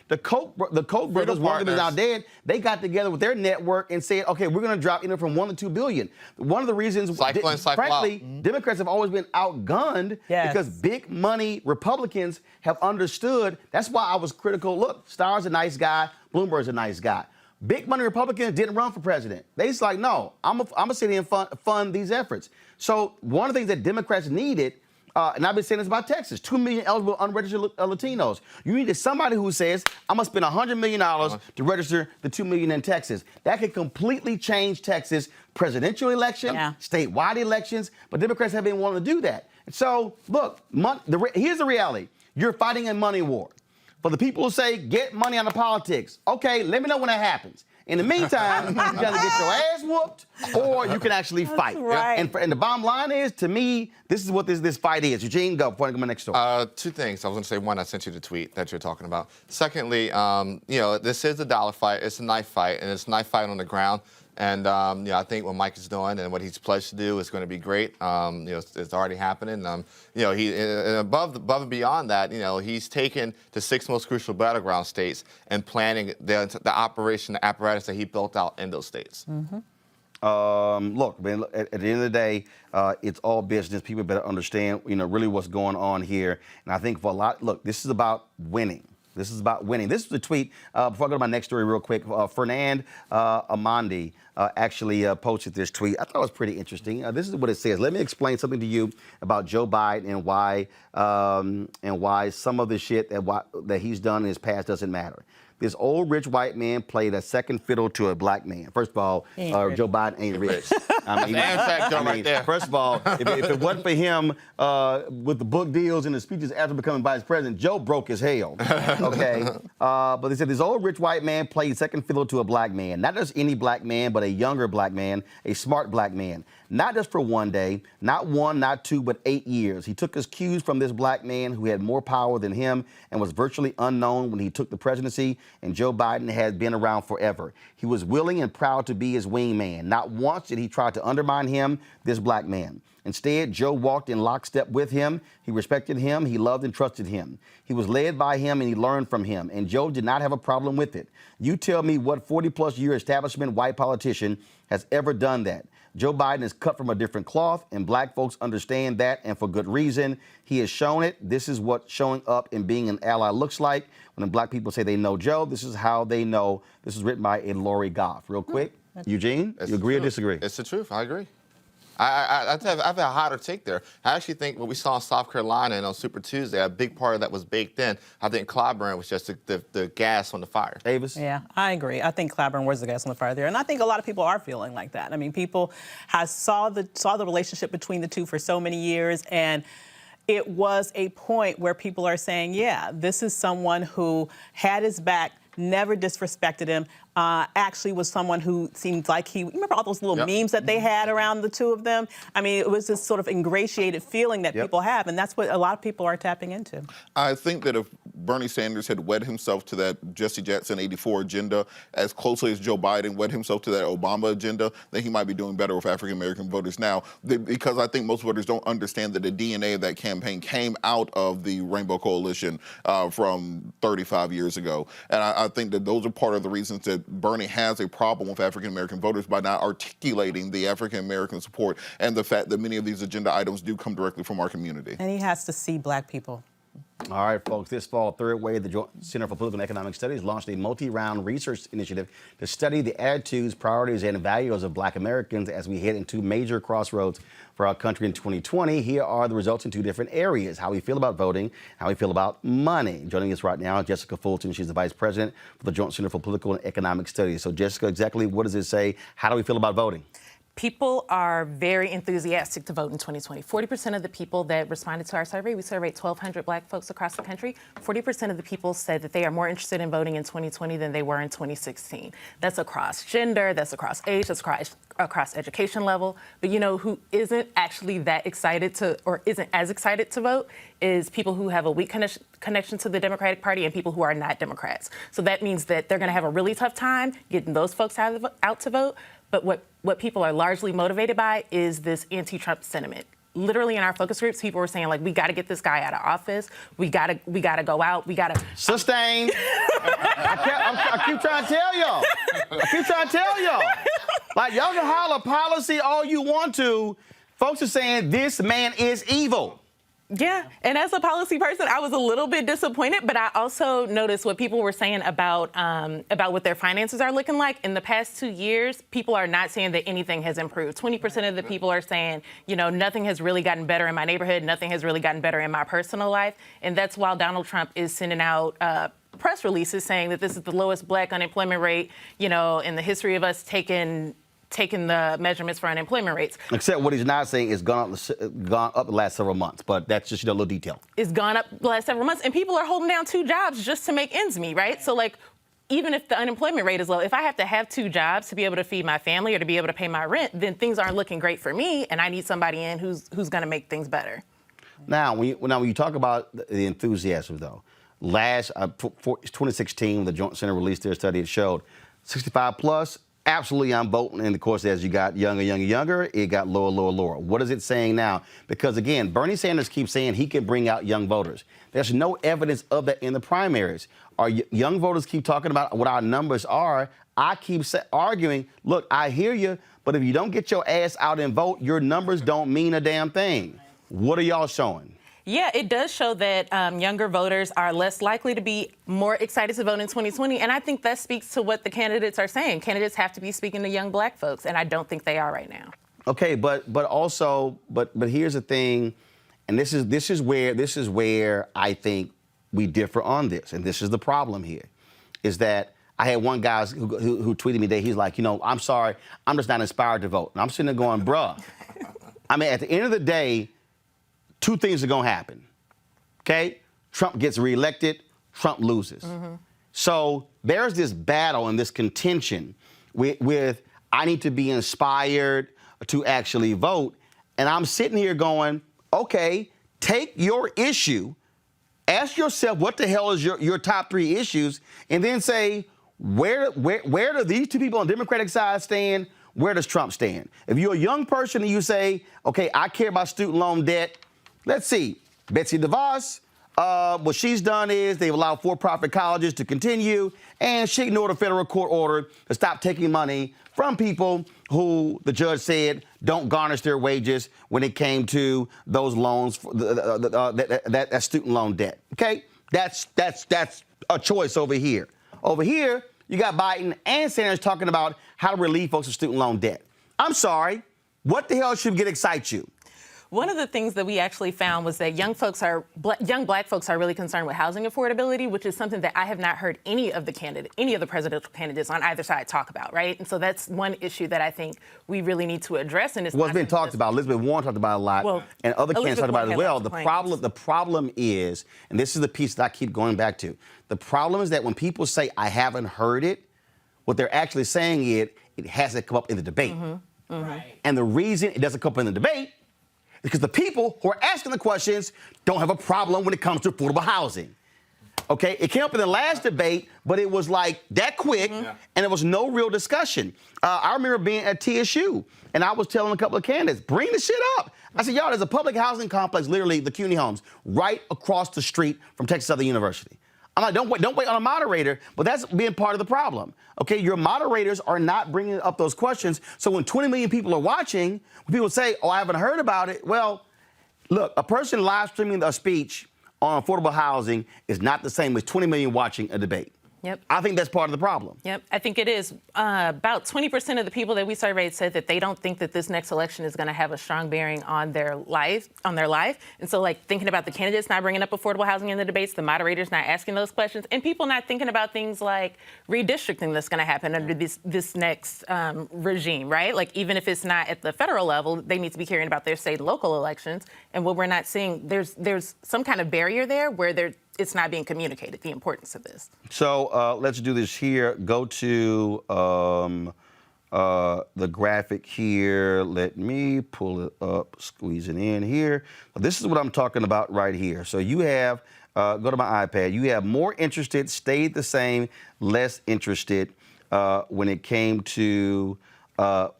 The Koch brothers, one of them is now dead, they got together with their network and said, okay, we're going to drop from $1 to $2 billion. One of the reasons, frankly, Democrats have always been outgunned because big money Republicans have understood. That's why I was critical. Look, Starr's a nice guy. Bloomberg's a nice guy. Big money Republicans didn't run for president. They just like, no, I'm going to sit here and fund these efforts. So one of the things that Democrats needed, and I've been saying this about Texas, 2 million eligible unregistered Latinos. You needed somebody who says, I'm going to spend $100 million to register the 2 million in Texas. That could completely change Texas presidential election, statewide elections, but Democrats have been wanting to do that. And so, look, here's the reality. You're fighting a money war. For the people who say, get money out of politics, okay, let me know when that happens. In the meantime, you got to get your ass whooped, or you can actually fight. Right. And the bottom line is, to me, this is what this fight is. Eugene, go before I go to my next story. Two things. I was going to say, one, I sent you the tweet that you're talking about. Secondly, this is a dollar fight. It's a knife fight, and it's a knife fight on the ground. And I think what Mike is doing and what he's pledged to do is going to be great. It's already happening. He above and beyond that, he's taken the 6 most crucial battleground states and planning the operation, the apparatus that he built out in those states. Look, man, at the end of the day, it's all business. People better understand, really what's going on here. And I think for a lot, look, this is about winning. This is about winning. This is the tweet, before I go to my next story real quick, Fernand Amandi actually posted this tweet. I thought it was pretty interesting. This is what it says. Let me explain something to you about Joe Biden and why some of the shit that he's done in his past doesn't matter. This old rich white man played a second fiddle to a black man. First of all, Joe Biden ain't rich. First of all, if it wasn't for him with the book deals and the speeches after becoming vice president, Joe broke as hell. Okay, but they said this old rich white man played second fiddle to a black man. Not just any black man, but a younger black man, a smart black man. Not just for one day, not 1, not 2, but 8 years. He took his cues from this black man who had more power than him and was virtually unknown when he took the presidency, and Joe Biden had been around forever. He was willing and proud to be his wingman. Not once did he try to undermine him, this black man. Instead, Joe walked in lockstep with him. He respected him. He loved and trusted him. He was led by him and he learned from him. And Joe did not have a problem with it. You tell me what 40-plus year establishment white politician has ever done that. Joe Biden is cut from a different cloth, and black folks understand that, and for good reason. He has shown it. This is what showing up and being an ally looks like. When black people say they know Joe, this is how they know. This is written by Lori Goff. Real quick, Eugene, you agree or disagree? It's the truth. I agree. I have a hotter take there. I actually think what we saw in South Carolina and on Super Tuesday, a big part of that was baked in. I think Clyburn was just the gas on the fire. Davis? Yeah, I agree. I think Clyburn was the gas on the fire there. And I think a lot of people are feeling like that. I mean, people saw the relationship between the two for so many years, and it was a point where people are saying, yeah, this is someone who had his back, never disrespected him, actually was someone who seemed like remember all those little memes that they had around the two of them? I mean, it was this sort of ingratiated feeling that people have, and that's what a lot of people are tapping into. I think that if Bernie Sanders had wed himself to that Jesse Jackson 84 agenda as closely as Joe Biden wed himself to that Obama agenda, then he might be doing better with African-American voters now. Because I think most voters don't understand that the DNA of that campaign came out of the Rainbow Coalition from 35 years ago. And I think that those are part of the reasons that Bernie has a problem with African-American voters by not articulating the African-American support and the fact that many of these agenda items do come directly from our community. And he has to see black people. All right, folks, this fall, Third Way, the Joint Center for Political and Economic Studies launched a multi-round research initiative to study the attitudes, priorities, and values of black Americans as we head into major crossroads for our country in 2020. Here are the results in two different areas: how we feel about voting, how we feel about money. Joining us right now is Jessica Fulton. She's the Vice President for the Joint Center for Political and Economic Studies. So, Jessica, exactly what does it say? How do we feel about voting? People are very enthusiastic to vote in 2020. 40% of the people that responded to our survey, we surveyed 1,200 black folks across the country, 40% of the people said that they are more interested in voting in 2020 than they were in 2016. That's across gender, that's across age, that's across education level. But you know who isn't actually that excited to, or isn't as excited to vote, is people who have a weak connection to the Democratic Party and people who are not Democrats. So that means that they're gonna have a really tough time getting those folks out to vote. But what people are largely motivated by is this anti-Trump sentiment. Literally in our focus groups, people were saying, like, we got to get this guy out of office. We got to go out. We got to sustain. I keep trying to tell y'all. Like, y'all can holler policy all you want to. Folks are saying this man is evil. Yeah, and as a policy person, I was a little bit disappointed, but I also noticed what people were saying about what their finances are looking like. In the past 2 years, people are not saying that anything has improved. 20% of the people are saying, you know, nothing has really gotten better in my neighborhood, nothing has really gotten better in my personal life, and that's while Donald Trump is sending out press releases saying that this is the lowest black unemployment rate, you know, in the history of us taking the measurements for unemployment rates. Except what he's not saying is gone up the last several months, but that's just, you know, a little detail. It's gone up the last several months, and people are holding down 2 jobs just to make ends meet, right? So, like, even if the unemployment rate is low, if I have to have 2 jobs to be able to feed my family or to be able to pay my rent, then things aren't looking great for me, and I need somebody in who's going to make things better. Now, when you talk about the enthusiasm, though, last 2016, the Joint Center released their study. It showed 65 plus. Absolutely, I'm voting. And of course, as you got younger, it got lower. What is it saying now? Because again, Bernie Sanders keeps saying he can bring out young voters. There's no evidence of that in the primaries. Our young voters keep talking about what our numbers are. I keep arguing, look, I hear you, but if you don't get your ass out and vote, your numbers don't mean a damn thing. What are y'all showing? Yeah, it does show that younger voters are less likely to be more excited to vote in 2020. And I think that speaks to what the candidates are saying. Candidates have to be speaking to young black folks, and I don't think they are right now. Okay, but here's the thing, and this is where I think we differ on this, and this is the problem here, is that I had one guy who tweeted me today. He's like, you know, I'm sorry, I'm just not inspired to vote. And I'm sitting there going, bruh. I mean, at the end of the day, 2 things are going to happen, okay? Trump gets reelected, Trump loses. Mm-hmm. So there's this battle and this contention with I need to be inspired to actually vote. And I'm sitting here going, okay, take your issue, ask yourself what the hell is your top 3 issues, and then say, where do these 2 people on the Democratic side stand? Where does Trump stand? If you're a young person and you say, okay, I care about student loan debt, let's see, Betsy DeVos, what she's done is they've allowed for-profit colleges to continue, and she ignored a federal court order to stop taking money from people who the judge said don't garnish their wages when it came to those loans, that student loan debt. Okay, that's a choice over here. Over here, you got Biden and Sanders talking about how to relieve folks of student loan debt. I'm sorry, what the hell should excite you? One of the things that we actually found was that young black folks are really concerned with housing affordability, which is something that I have not heard any of the presidential candidates on either side talk about, right? And so that's one issue that I think we really need to address. And it's been talked about. Elizabeth Warren talked about it a lot, and other candidates talked about it as well. The problem is, and this is the piece that I keep going back to, the problem is that when people say, I haven't heard it, what they're actually saying is it hasn't come up in the debate. Mm-hmm. Mm-hmm. Right. And the reason it doesn't come up in the debate because the people who are asking the questions don't have a problem when it comes to affordable housing. Okay, it came up in the last debate, but it was like that quick, and there was no real discussion. I remember being at TSU, and I was telling a couple of candidates, bring the shit up. I said, y'all, there's a public housing complex, literally the CUNY Homes, right across the street from Texas Southern University. I'm like, don't wait on a moderator, but that's being part of the problem. Okay, your moderators are not bringing up those questions. So when 20 million people are watching, when people say, oh, I haven't heard about it. Well, look, a person live streaming a speech on affordable housing is not the same as 20 million watching a debate. Yep. I think that's part of the problem. Yep, I think it is. About 20% of the people that we surveyed said that they don't think that this next election is going to have a strong bearing on their life. And so, like, thinking about the candidates not bringing up affordable housing in the debates, the moderators not asking those questions, and people not thinking about things like redistricting that's going to happen under this next regime, right? Like, even if it's not at the federal level, they need to be caring about their state and local elections. And what we're not seeing, there's some kind of barrier there where it's not being communicated, the importance of this. So let's do this here. Go to the graphic here. Let me pull it up, squeeze it in here. This is what I'm talking about right here. So you have, go to my iPad, you have more interested, stayed the same, less interested when it came to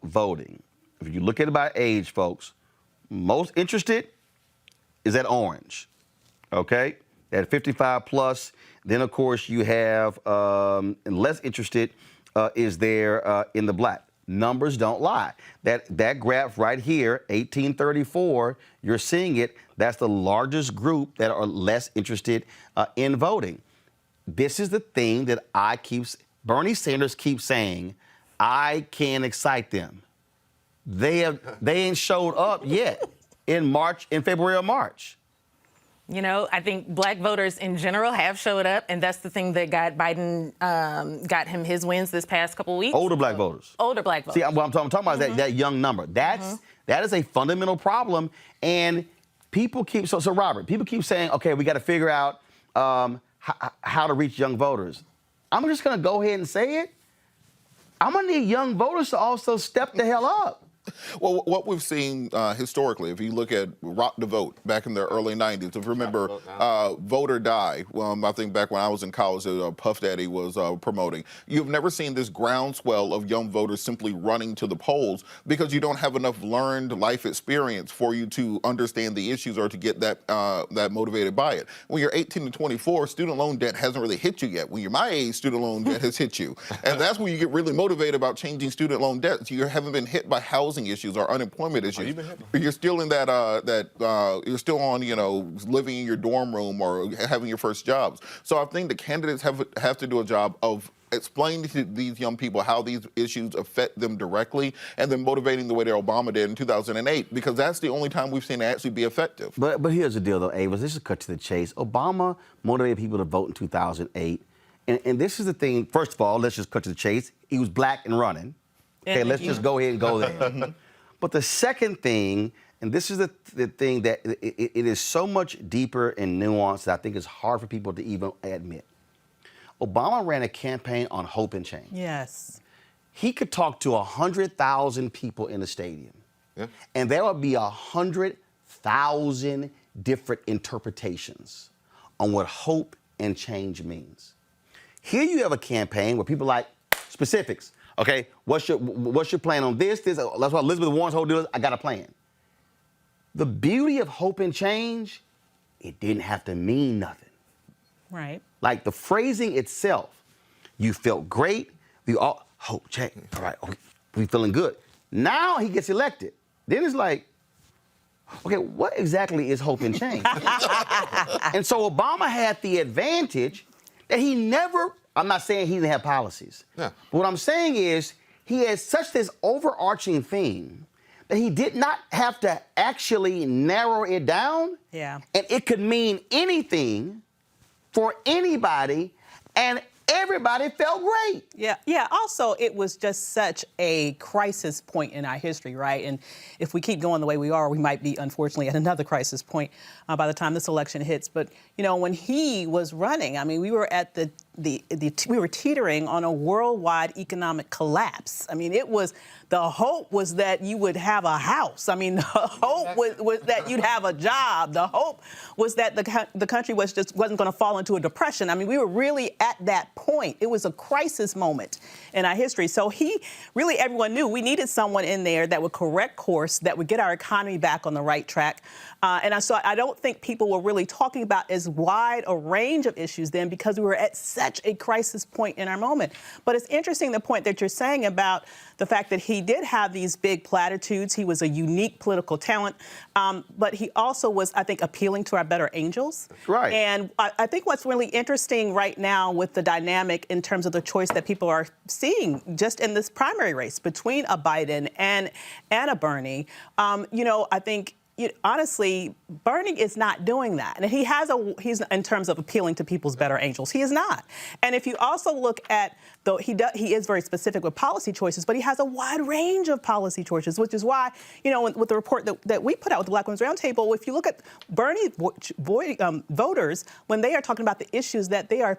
voting. If you look at it by age, folks, most interested is at orange, okay? At 55 plus, then of course you have and less interested is there in the black. Numbers don't lie. That graph right here, 1834, you're seeing it. That's the largest group that are less interested in voting. This is the thing that Bernie Sanders keeps saying, I can excite them. They ain't showed up yet in February or March. You know, I think black voters in general have showed up, and that's the thing that got Biden, got him his wins this past couple of weeks. Older black voters. Older black voters. See, what I'm talking about is that young number. That is a fundamental problem, and people keep, so Robert, people keep saying, okay, we got to figure out how to reach young voters. I'm just going to go ahead and say it. I'm going to need young voters to also step the hell up. Well, what we've seen historically, if you look at Rock the Vote back in the early 90s, if you remember Vote or Die, I think back when I was in college, Puff Daddy was promoting, you've never seen this groundswell of young voters simply running to the polls because you don't have enough learned life experience for you to understand the issues or to get that motivated by it. When you're 18 to 24, student loan debt hasn't really hit you yet. When you're my age, student loan debt has hit you. And that's when you get really motivated about changing student loan debt. You haven't been hit by housing issues or unemployment issues. You're still in you're still on, living in your dorm room or having your first jobs. So I think the candidates have to do a job of explaining to these young people how these issues affect them directly and then motivating the way that Obama did in 2008, because that's the only time we've seen it actually be effective. But here's the deal, though, Ava. Let's just cut to the chase. Obama motivated people to vote in 2008. And this is the thing. First of all, let's just cut to the chase. He was black and running. Okay, let's just go ahead and go there. But the second thing, and this is the thing that it is so much deeper and nuanced that I think it's hard for people to even admit. Obama ran a campaign on hope and change. Yes. He could talk to 100,000 people in the stadium, and there would be 100,000 different interpretations on what hope and change means. Here you have a campaign where people like specifics. Okay, what's your plan on this? That's why Elizabeth Warren's whole deal is, I got a plan. The beauty of hope and change, it didn't have to mean nothing. Right. Like the phrasing itself, you felt great. We all, hope, change. All right, we feeling good. Now he gets elected. Then it's like, okay, what exactly is hope and change? And so Obama had the advantage that he never, I'm not saying he didn't have policies. Yeah. But what I'm saying is he has such this overarching theme that he did not have to actually narrow it down. Yeah. And it could mean anything for anybody, and everybody felt great. Yeah. Yeah. Also, it was just such a crisis point in our history, right? And if we keep going the way we are, we might be, unfortunately, at another crisis point by the time this election hits. But, when he was running, I mean, we were at the we were teetering on a worldwide economic collapse. I mean, the hope was that you would have a house. I mean, the hope was that you'd have a job. The hope was that the country wasn't going to fall into a depression. I mean, we were really at that point. It was a crisis moment in our history. So everyone knew we needed someone in there that would correct course, that would get our economy back on the right track. And I don't think people were really talking about as wide a range of issues then, because we were at such a crisis point in our moment. But it's interesting the point that you're saying about the fact that he did have these big platitudes. He was a unique political talent, but he also was, I think, appealing to our better angels. Right. And I think what's really interesting right now with the dynamic in terms of the choice that people are seeing just in this primary race between a Biden and a Bernie, I think, honestly, Bernie is not doing that. And he's in terms of appealing to people's better angels. He is not. And if you also look at, though he is very specific with policy choices, but he has a wide range of policy choices, which is why, with the report that we put out with the Black Women's Roundtable, if you look at Bernie voters, when they are talking about the issues that they are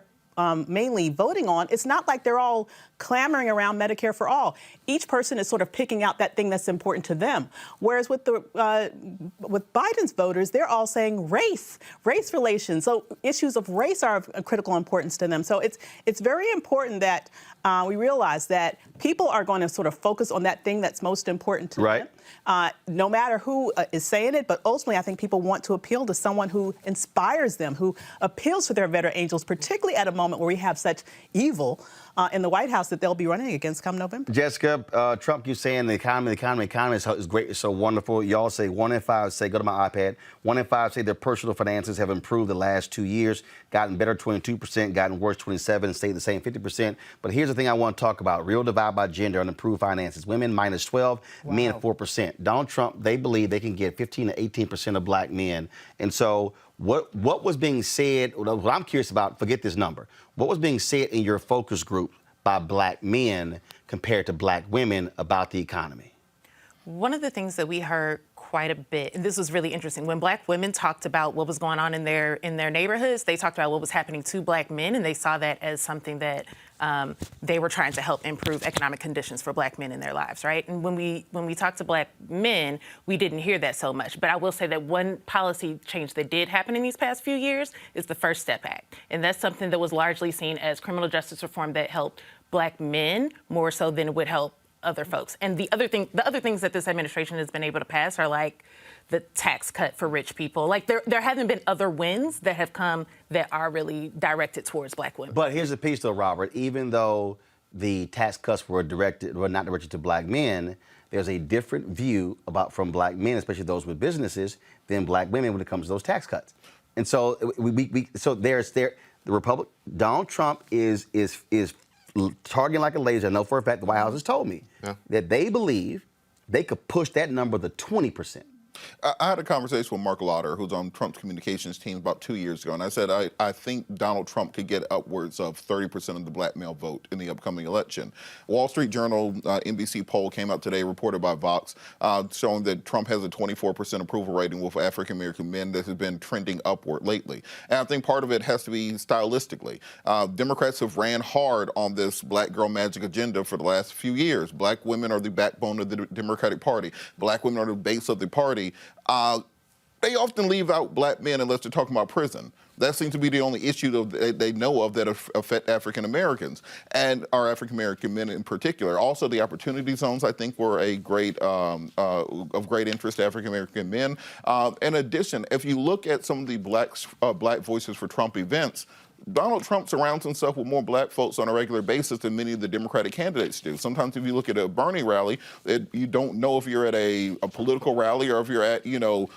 mainly voting on, it's not like they're all clamoring around Medicare for all. Each person is sort of picking out that thing that's important to them. Whereas with Biden's voters, they're all saying race relations. So issues of race are of critical importance to them. So it's very important that we realize that people are going to sort of focus on that thing that's most important to them, no matter who is saying it. But ultimately, I think people want to appeal to someone who inspires them, who appeals to their better angels, particularly at a moment where we have such evil in the White House that they'll be running against come November. Jessica, Trump keeps saying the economy is great, it's so wonderful. Y'all say 1 in 5 say, go to my iPad, 1 in 5 say their personal finances have improved the last 2 years, gotten better 22%, gotten worse 27%, and stayed the same 50%. But here's the thing I want to talk about: real divide by gender and improved finances. Women -12, men 4%. Donald Trump, they believe they can get 15 to 18% of black men. And so what was being said, what I'm curious about, forget this number, what was being said in your focus group by black men compared to black women about the economy? One of the things that we heard quite a bit, and this was really interesting, when black women talked about what was going on in their neighborhoods, they talked about what was happening to black men, and they saw that as something that they were trying to help improve economic conditions for black men in their lives, right? And when we talked to black men, we didn't hear that so much. But I will say that one policy change that did happen in these past few years is the First Step Act. And that's something that was largely seen as criminal justice reform that helped black men more so than it would help other folks. And the other things that this administration has been able to pass are like the tax cut for rich people. Like there haven't been other wins that have come that are really directed towards black women. But here's the piece though, Robert, even though the tax cuts were not directed to black men, there's a different view from black men, especially those with businesses, than black women when it comes to those tax cuts. And so Donald Trump is targeting like a laser. I know for a fact the White House has told me that they believe they could push that number to 20%. I had a conversation with Mark Lauder, who's on Trump's communications team, about 2 years ago, and I said I think Donald Trump could get upwards of 30% of the black male vote in the upcoming election. Wall Street Journal NBC poll came out today, reported by Vox, showing that Trump has a 24% approval rating with African-American men that has been trending upward lately. And I think part of it has to be stylistically. Democrats have ran hard on this black girl magic agenda for the last few years. Black women are the backbone of the Democratic Party. Black women are the base of the party. They often leave out black men unless they're talking about prison. That seems to be the only issue they know of that affect African Americans, and our African American men in particular. Also, the opportunity zones, I think, were a great of great interest to African American men. In addition, if you look at some of the Black Voices for Trump events, Donald Trump surrounds himself with more black folks on a regular basis than many of the Democratic candidates do. Sometimes if you look at a Bernie rally, you don't know if you're at a political rally or if you're at,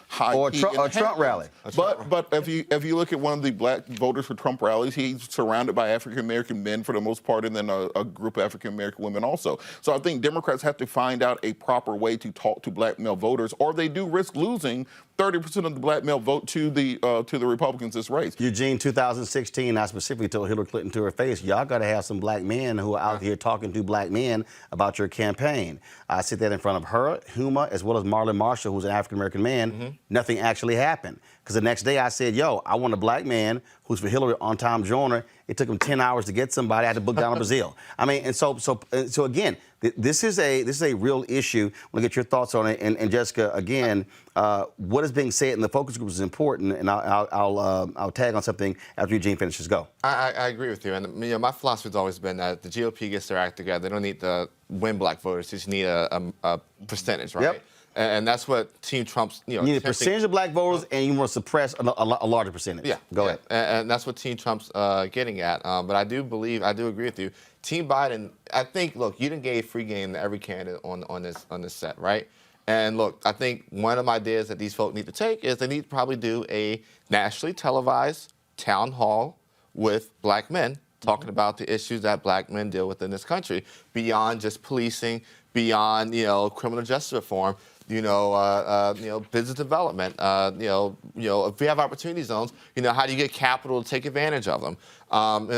high or a Trump rally. But if you look at one of the black voters for Trump rallies, he's surrounded by African-American men for the most part, and then a group of African-American women also. So I think Democrats have to find out a proper way to talk to black male voters, or they do risk losing 30% of the black male vote to the Republicans this race. Eugene, 2016, I specifically told Hillary Clinton to her face, y'all got to have some black men who are out here talking to black men about your campaign. I said that in front of her, Huma, as well as Marlon Marshall, who's an African-American man. Nothing actually happened. Because the next day I said, I want a black man who's for Hillary, on-time joiner. It took him 10 hours to get somebody. I had to book down to Brazil. I mean, and so again, this is a real issue. I want to get your thoughts on it. And Jessica, again, what is being said in the focus group is important. And I'll tag on something after Eugene finishes. Go. I agree with you. And my philosophy has always been that the GOP gets their act together. They don't need to win black voters. They just need a percentage, right? Yep. And that's what Team Trump's, you need a percentage of black voters, and you want to suppress a larger percentage. Yeah. Go ahead. And that's what Team Trump's getting at. But I do agree with you. Team Biden, I think, look, you didn't give free game to every candidate on this set, right? And look, I think one of the ideas that these folks need to take is they need to probably do a nationally televised town hall with black men talking about the issues that black men deal with in this country, beyond just policing, beyond criminal justice reform. Business development. If we have opportunity zones, how do you get capital to take advantage of them?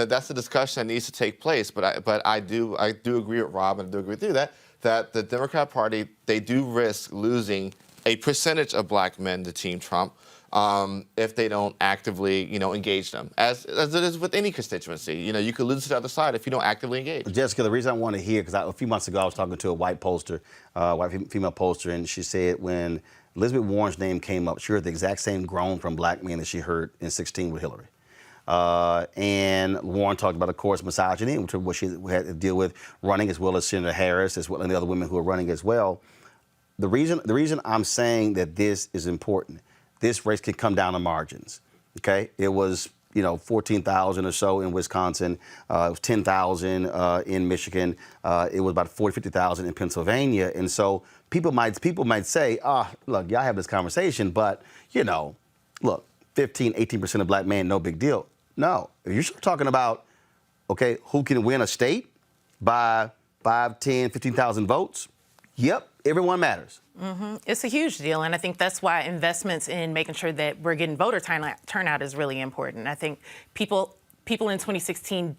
That's the discussion that needs to take place. But I do agree with Rob, and I do agree with you that the Democrat Party, they do risk losing a percentage of black men to Team Trump if they don't actively, engage them, as it is with any constituency. You could lose to the other side if you don't actively engage. Jessica, the reason I want to hear, because a few months ago I was talking to a white female pollster, and she said when Elizabeth Warren's name came up, she heard the exact same groan from black men that she heard in 2016 with Hillary. And Warren talked about, of course, misogyny, which was what she had to deal with running, as well as Senator Harris, as well, and the other women who are running as well. The reason I'm saying that this is important, this race can come down to margins. Okay, it was 14,000 or so in Wisconsin. It was 10,000 in Michigan. It was about 50,000 in Pennsylvania. And so people might say, look, y'all have this conversation, but look, 15, 18% of black men, no big deal. No, if you're talking about, okay, who can win a state by 5, 10, 15,000 votes? Yep, everyone matters. Mm-hmm. It's a huge deal, and I think that's why investments in making sure that we're getting voter turnout is really important. I think people in 2016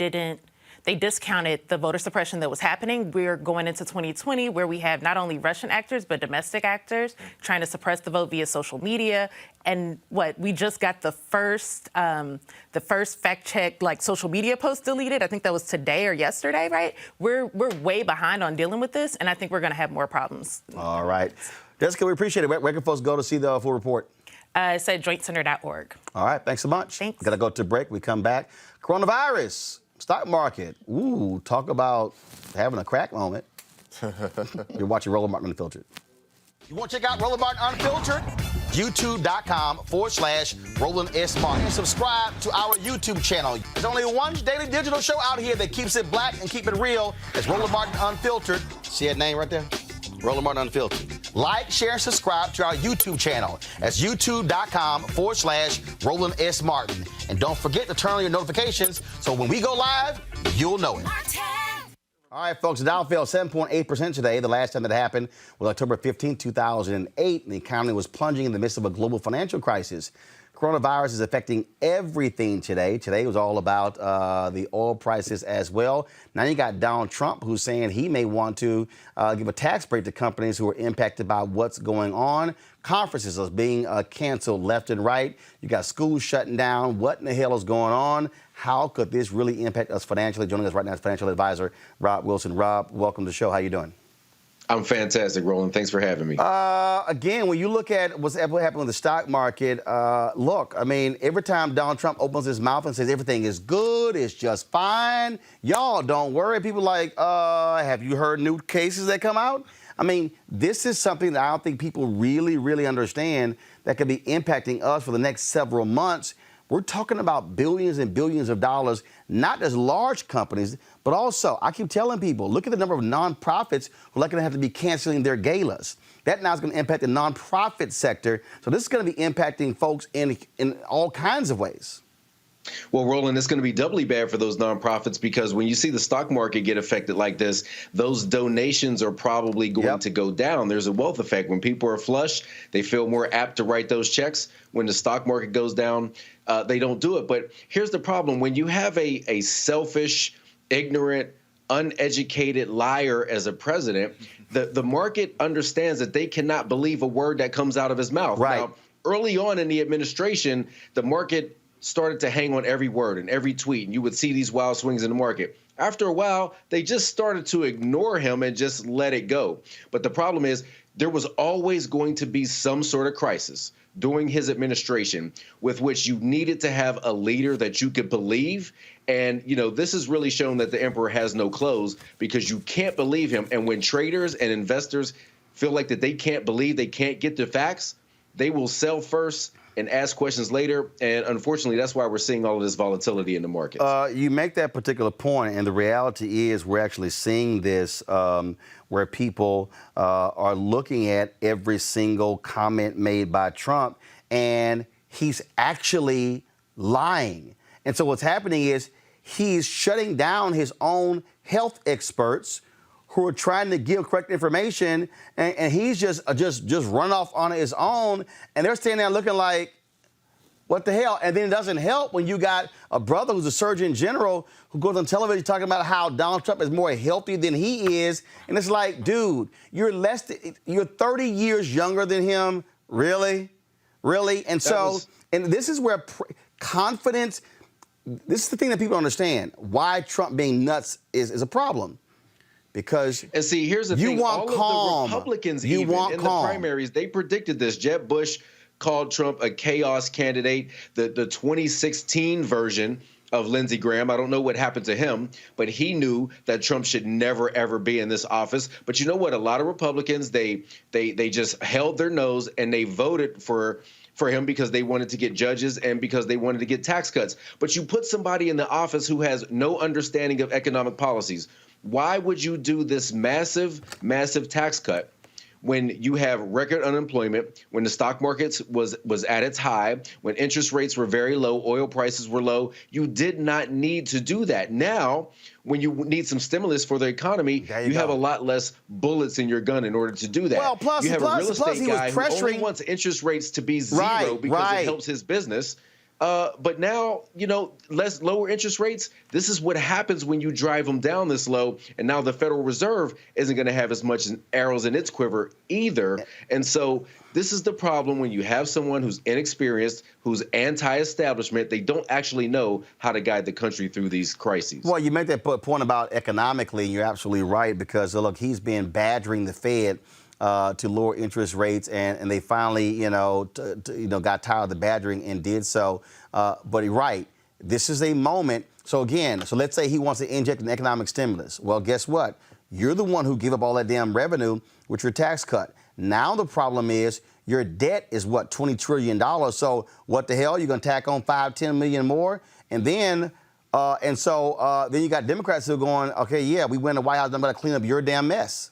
they discounted the voter suppression that was happening. We're going into 2020 where we have not only Russian actors, but domestic actors trying to suppress the vote via social media. And we just got the first fact check, social media post deleted. I think that was today or yesterday, right? We're way behind on dealing with this, and I think we're going to have more problems. All right. Jessica, we appreciate it. Where can folks go to see the full report? It's at jointcenter.org. All right. Thanks so much. Thanks. Got to go to break. We come back. Coronavirus. Stock market. Ooh, talk about having a crack moment. You're watching Roland Martin Unfiltered. You want to check out Roland Martin Unfiltered? YouTube.com/Roland S. Martin. And subscribe to our YouTube channel. There's only one daily digital show out here that keeps it black and keep it real. It's Roland Martin Unfiltered. See that name right there? Roland Martin Unfiltered. Like, share, and subscribe to our YouTube channel. That's youtube.com/Roland S. Martin. And don't forget to turn on your notifications so when we go live, you'll know it. All right, folks, the Dow fell 7.8% today. The last time that happened was October 15, 2008, and the economy was plunging in the midst of a global financial crisis. Coronavirus is affecting everything today. Today was all about the oil prices as well. Now you got Donald Trump, who's saying he may want to give a tax break to companies who are impacted by what's going on. Conferences are being canceled left and right. You got schools shutting down. What in the hell is going on? How could this really impact us financially? Joining us right now is financial advisor Rob Wilson. Rob, welcome to the show. How you doing? I'm fantastic, Roland. Thanks for having me. Again, when you look at what happened with the stock market, every time Donald Trump opens his mouth and says everything is good, it's just fine, y'all don't worry. People have you heard new cases that come out? I mean, this is something that I don't think people really, really understand that could be impacting us for the next several months. We're talking about billions and billions of dollars, not just large companies, but also, I keep telling people, look at the number of nonprofits who are likely to have to be canceling their galas. That now is going to impact the nonprofit sector. So this is going to be impacting folks in all kinds of ways. Well, Roland, it's going to be doubly bad for those nonprofits because when you see the stock market get affected like this, those donations are probably going to go down. There's a wealth effect. When people are flush, they feel more apt to write those checks. When the stock market goes down, they don't do it. But here's the problem. When you have a selfish, ignorant, uneducated liar as a president, the market understands that they cannot believe a word that comes out of his mouth. Right. Now, early on in the administration, the market started to hang on every word and every tweet, and you would see these wild swings in the market. After a while, they just started to ignore him and just let it go. But the problem is there was always going to be some sort of crisis during his administration with which you needed to have a leader that you could believe. And, this has really shown that the emperor has no clothes because you can't believe him. And when traders and investors feel like that they can't believe, they can't get the facts, they will sell first and ask questions later. And unfortunately, that's why we're seeing all of this volatility in the markets. You make that particular point, and the reality is we're actually seeing this where people are looking at every single comment made by Trump, and he's actually lying. And so what's happening is he's shutting down his own health experts who are trying to give correct information, and he's just run off on his own, and they're standing there looking like, what the hell? And then it doesn't help when you got a brother who's a surgeon general who goes on television talking about how Donald Trump is more healthy than he is, and it's like, dude, you're 30 years younger than him, really? And so, and this is where confidence, this is the thing that people understand, why Trump being nuts is a problem. Because and see, here's the thing, all of the Republicans in the primaries, they predicted this. Jeb Bush called Trump a chaos candidate. The 2016 version of Lindsey Graham, I don't know what happened to him, but he knew that Trump should never, ever be in this office. But you know what? A lot of Republicans, they just held their nose and they voted for him because they wanted to get judges and because they wanted to get tax cuts. But you put somebody in the office who has no understanding of economic policies. Why would you do this massive, massive tax cut when you have record unemployment, when the stock market was at its high, when interest rates were very low, oil prices were low? You did not need to do that. Now, when you need some stimulus for the economy, you have a lot less bullets in your gun in order to do that. Well, plus, you have a real estate guy who only pressuring wants interest rates to be zero because it helps his business. But now, lower interest rates, this is what happens when you drive them down this low. And now the Federal Reserve isn't going to have as much arrows in its quiver either. And so this is the problem when you have someone who's inexperienced, who's anti-establishment. They don't actually know how to guide the country through these crises. Well, you make that point about economically, and you're absolutely right, because, look, he's been badgering the Fed to lower interest rates, and they finally, got tired of the badgering and did so. But you're right. This is a moment. So again, let's say he wants to inject an economic stimulus. Well, guess what? You're the one who gave up all that damn revenue with your tax cut. Now the problem is your debt is what, $20 trillion. So what the hell? You're going to tack on 5-10 million more, and then then you got Democrats who are going, okay, yeah, we went to the White House, I'm going to clean up your damn mess.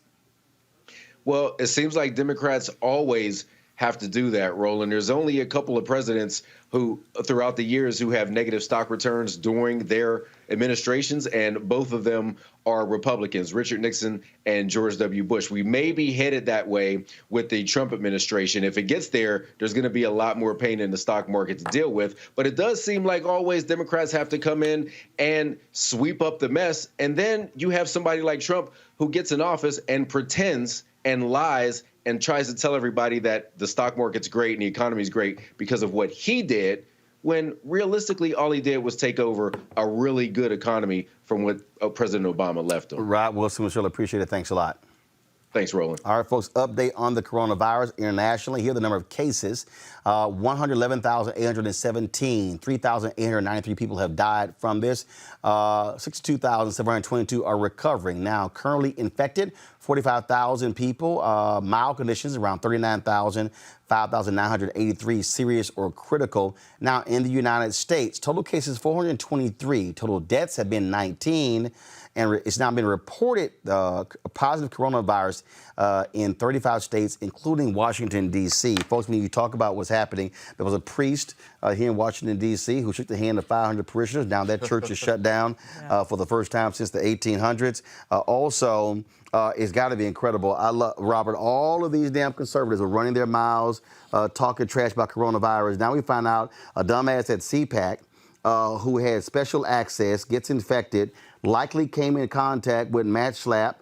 Well, it seems like Democrats always have to do that, Roland. There's only a couple of presidents who, throughout the years, who have negative stock returns during their administrations, and both of them are Republicans, Richard Nixon and George W. Bush. We may be headed that way with the Trump administration. If it gets there, there's going to be a lot more pain in the stock market to deal with. But it does seem like always Democrats have to come in and sweep up the mess. And then you have somebody like Trump who gets in office and pretends and lies and tries to tell everybody that the stock market's great and the economy's great because of what he did, when realistically all he did was take over a really good economy from what President Obama left him. Right, Wilson, we really appreciate it. Thanks a lot. Thanks, Roland. All right, folks, update on the coronavirus internationally. Here are the number of cases. 111,817, 3,893 people have died from this. 62,722 are recovering. Now, currently infected, 45,000 people. Mild conditions, around 39,000, 5,983 serious or critical. Now, in the United States, total cases 423. Total deaths have been 19. And it's now been reported positive coronavirus in 35 states, including Washington, D.C. Folks, when you talk about what's happening, there was a priest here in Washington, D.C. who shook the hand of 500 parishioners. Now that church is shut down for the first time since the 1800s. It's got to be incredible. I love, Robert, all of these damn conservatives are running their mouths, talking trash about coronavirus. Now we find out a dumbass at CPAC who had special access, gets infected, likely came in contact with Matt Schlapp,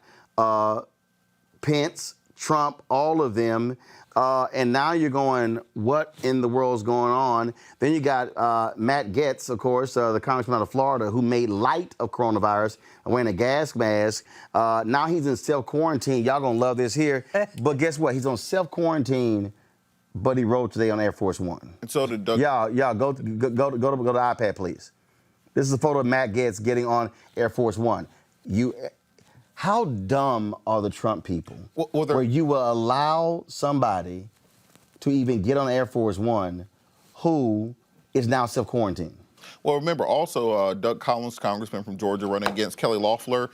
Pence, Trump, all of them. And now you're going, what in the world is going on? Then you got Matt Gaetz, of course, the congressman out of Florida, who made light of coronavirus and wearing a gas mask. Now he's in self-quarantine. Y'all going to love this here. But guess what? He's on self-quarantine, but he rode today on Air Force One. And so did Doug. Y'all, go to the iPad, please. This is a photo of Matt Gaetz getting on Air Force One. How dumb are the Trump people where you will allow somebody to even get on Air Force One who is now self-quarantined? Well, remember, also, Doug Collins, congressman from Georgia, running against Kelly Loeffler,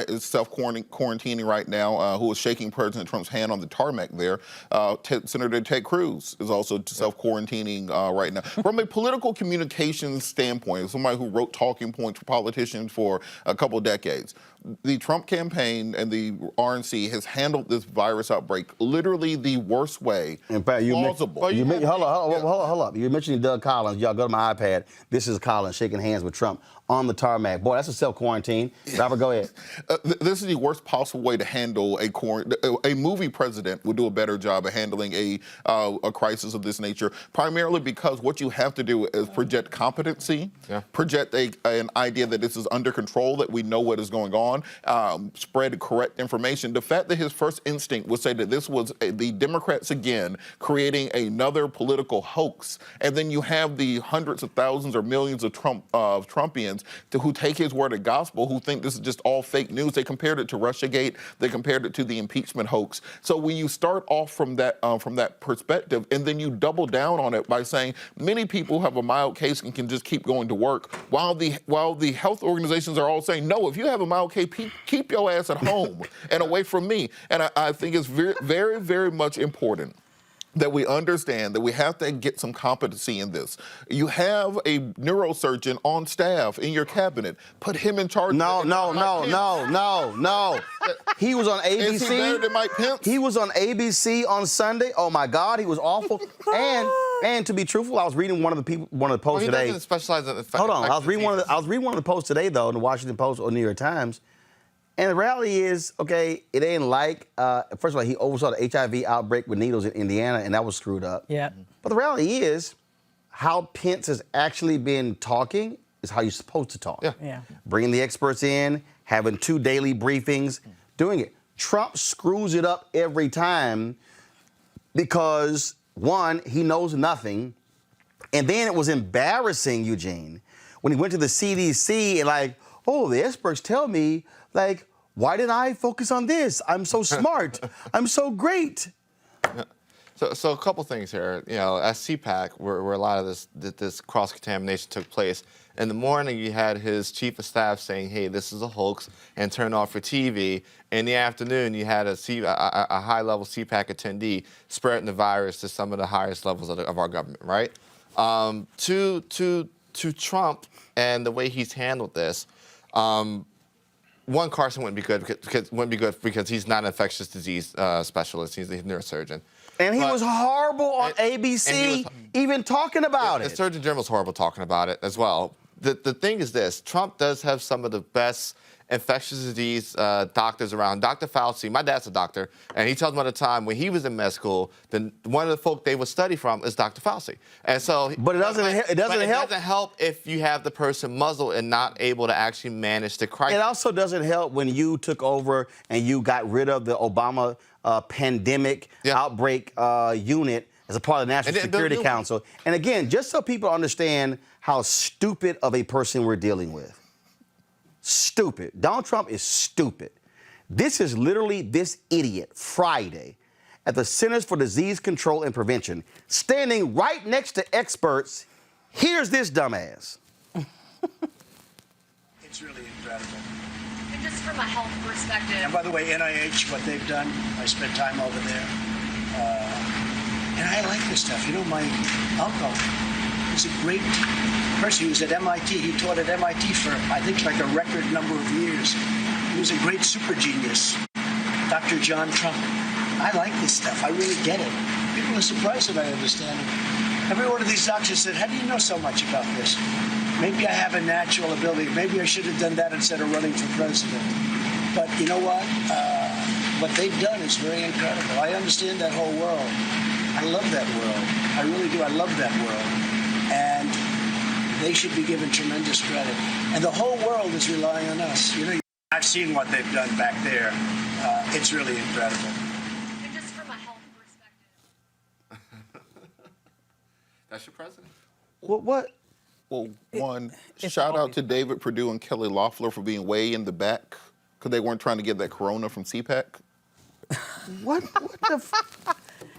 is self-quarantining right now, who is shaking President Trump's hand on the tarmac there. Senator Ted Cruz is also self-quarantining right now. From a political communications standpoint, somebody who wrote talking points for politicians for a couple of decades, the Trump campaign and the RNC has handled this virus outbreak literally the worst way plausible. Hold up. You're mentioning Doug Collins. Y'all go to my iPad. This is Collins shaking hands with Trump on the tarmac. Boy, that's a self-quarantine. Robert, go ahead. This is the worst possible way to handle a movie president would do a better job of handling a crisis of this nature, primarily because what you have to do is project competency, project an idea that this is under control, that we know what is going on, spread correct information. The fact that his first instinct would say that this was the Democrats again creating another political hoax, and then you have the hundreds of thousands or millions of Trumpians who take his word as gospel, who think this is just all fake news. They compared it to Russiagate. They compared it to the impeachment hoax. So when you start off from that perspective, and then you double down on it by saying many people have a mild case and can just keep going to work, while the health organizations are all saying, no, if you have a mild case, keep your ass at home and away from me. And I think it's very, very, very much important that we understand that we have to get some competency in this. You have a neurosurgeon on staff in your cabinet. Put him in charge. No. He was on ABC. Is he better than Mike Pence? He was on ABC on Sunday. Oh my God, he was awful. and to be truthful, I was reading one of the posts today. He doesn't specialize in Hold on, I was reading one of the posts today though in the Washington Post or New York Times. And the reality is, okay, it ain't like, first of all, he oversaw the HIV outbreak with needles in Indiana, and that was screwed up. Yeah. But the reality is, how Pence has actually been talking is how you're supposed to talk. Yeah. Bringing the experts in, having 2 daily briefings, doing it. Trump screws it up every time because, one, he knows nothing, and then it was embarrassing, Eugene, when he went to the CDC and like, oh, the experts tell me, like, why didn't I focus on this? I'm so smart. I'm so great. So a couple things here. You know, at CPAC, where a lot of this cross-contamination took place, in the morning you had his chief of staff saying, hey, this is a hoax, and turn off your TV. In the afternoon, you had a high-level CPAC attendee spreading the virus to some of the highest levels of our government, right? To Trump and the way he's handled this, one, Carson wouldn't be good because he's not an infectious disease specialist. He's a neurosurgeon. And he was horrible on ABC, even talking about it. The Surgeon General's horrible talking about it as well. The thing is this: Trump does have some of the best infectious disease doctors around. Dr. Fauci, my dad's a doctor, and he tells me all the time when he was in med school, one of the folk they would study from is Dr. Fauci. And so, but it doesn't help. It doesn't help if you have the person muzzled and not able to actually manage the crisis. It also doesn't help when you took over and you got rid of the Obama pandemic outbreak unit as a part of the National Security Council. And again, just so people understand how stupid of a person we're dealing with. Stupid. Donald Trump is stupid. This is literally this idiot Friday at the Centers for Disease Control and Prevention, standing right next to experts. Here's this dumbass. It's really incredible. And just from a health perspective. And by the way, NIH, what they've done, I spent time over there. And I like this stuff. You know, my uncle is a great person. He was at MIT. He taught at MIT for, I think, like a record number of years. He was a great super genius, Dr. John Trump. I like this stuff. I really get it. People are surprised that I understand it. Every one of these doctors said, how do you know so much about this? Maybe I have a natural ability. Maybe I should have done that instead of running for president. But you know what? what they've done is very incredible. I understand that whole world. I love that world. I really do. I love that world. And they should be given tremendous credit. And the whole world is relying on us. You know, I've seen what they've done back there. It's really incredible. And just from a health perspective. That's your president. What? Well, shout out to David Perdue and Kelly Loeffler for being way in the back because they weren't trying to get that corona from CPAC. What the?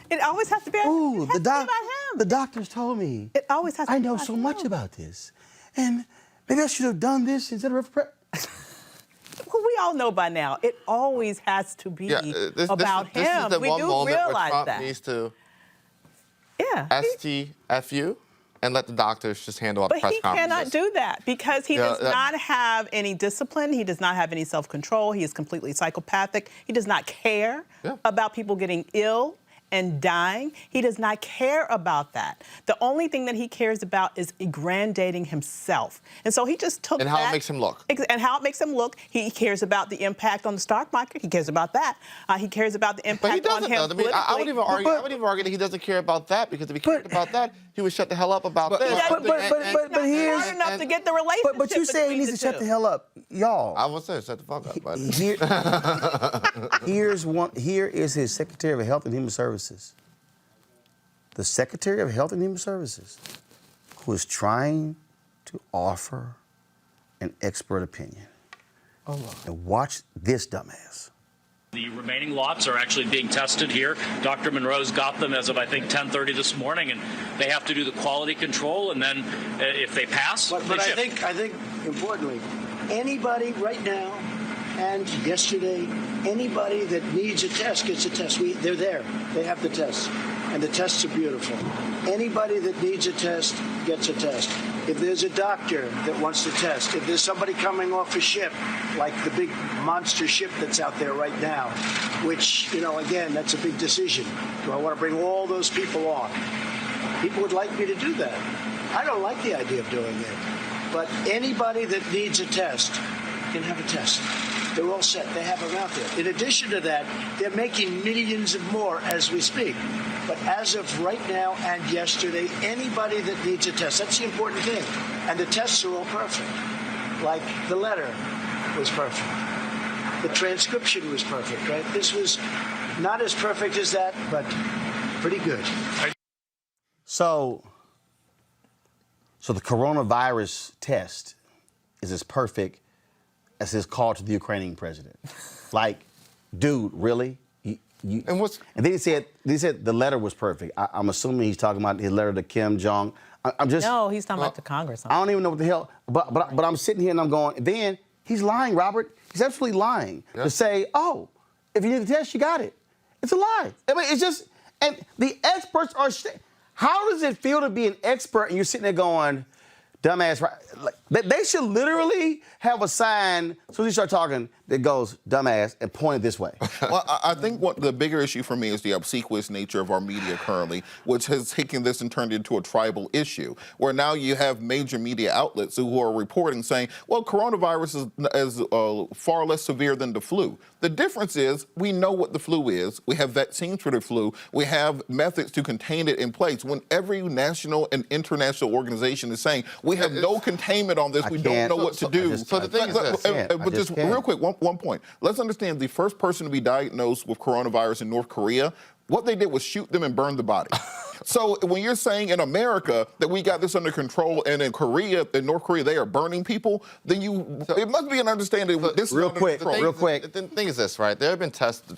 It always has to be. Ooh, it has to be about him. the doctors told me. It always has to I be know about so him. much about this, and maybe I should have done this instead of. Well, we all know by now. It always has to be about him. This is the We one do moment where realize Trump that. needs to Yeah. STFU and let the doctors just handle all the But press he conferences. cannot do that because he does not have any discipline. He does not have any self-control. He is completely psychopathic. He does not care about people getting ill and dying. He does not care about that. The only thing that he cares about is aggrandizing himself. And so he just took And how it makes him look. And how it makes him look. He cares about the impact on the stock market. He cares about that. He cares about the impact But he doesn't, on him though. I mean, I would even argue. I would even argue that he doesn't care about that because if he cared about that, he would shut the hell up about this. But here's smart enough to get the relationship. But you say he between needs the to shut two. the hell up, y'all. I would say shut the fuck up. But Here is his Secretary of Health and Human Services. The Secretary of Health and Human Services, who is trying to offer an expert opinion. Oh, Lord. And watch this dumbass. The remaining lots are actually being tested here. Dr. Monroe's got them as of, I think, 10:30 this morning, and they have to do the quality control, and then if they pass, But they I ship. think importantly, anybody right now and yesterday, anybody that needs a test gets a test. They're there. They have the tests. And the tests are beautiful. Anybody that needs a test gets a test. If there's a doctor that wants to test, if there's somebody coming off a ship, like the big monster ship that's out there right now, which, you know, again, that's a big decision. Do I want to bring all those people on? People would like me to do that. I don't like the idea of doing it. But anybody that needs a test can have a test. They're all set. They have them out there. In addition to that, they're making millions of more as we speak. But as of right now and yesterday, anybody that needs a test, that's the important thing. And the tests are all perfect. Like the letter was perfect. The transcription was perfect, right? This was not as perfect as that, but pretty good. So the coronavirus test is as perfect as his call to the Ukrainian president. Like, dude, really? And then he said the letter was perfect. I'm assuming he's talking about his letter to Kim Jong. No, he's talking about the Congress. I don't even know what the hell. But I'm sitting here and I'm going. Then he's lying, Robert. He's absolutely lying to say, oh, if you need the test, you got it. It's a lie. I mean, it's just. And the experts are. How does it feel to be an expert and you're sitting there going, dumbass, right? Like, they should literally have a sign as soon as you start talking that goes, dumbass, and point it this way. Well, I think what the bigger issue for me is the obsequious nature of our media currently, which has taken this and turned it into a tribal issue, where now you have major media outlets who are reporting saying, well, coronavirus is far less severe than the flu. The difference is we know what the flu is. We have vaccines for the flu. We have methods to contain it in place. When every national and international organization is saying we have no containment on this, we don't know what to do. So the thing is this. But just real quick, one point. Let's understand the first person to be diagnosed with coronavirus in North Korea, what they did was shoot them and burn the body. So when you're saying in America that we got this under control and in Korea, in North Korea, they are burning people, then it must be an understanding that this is under control. The thing is this, right? There have been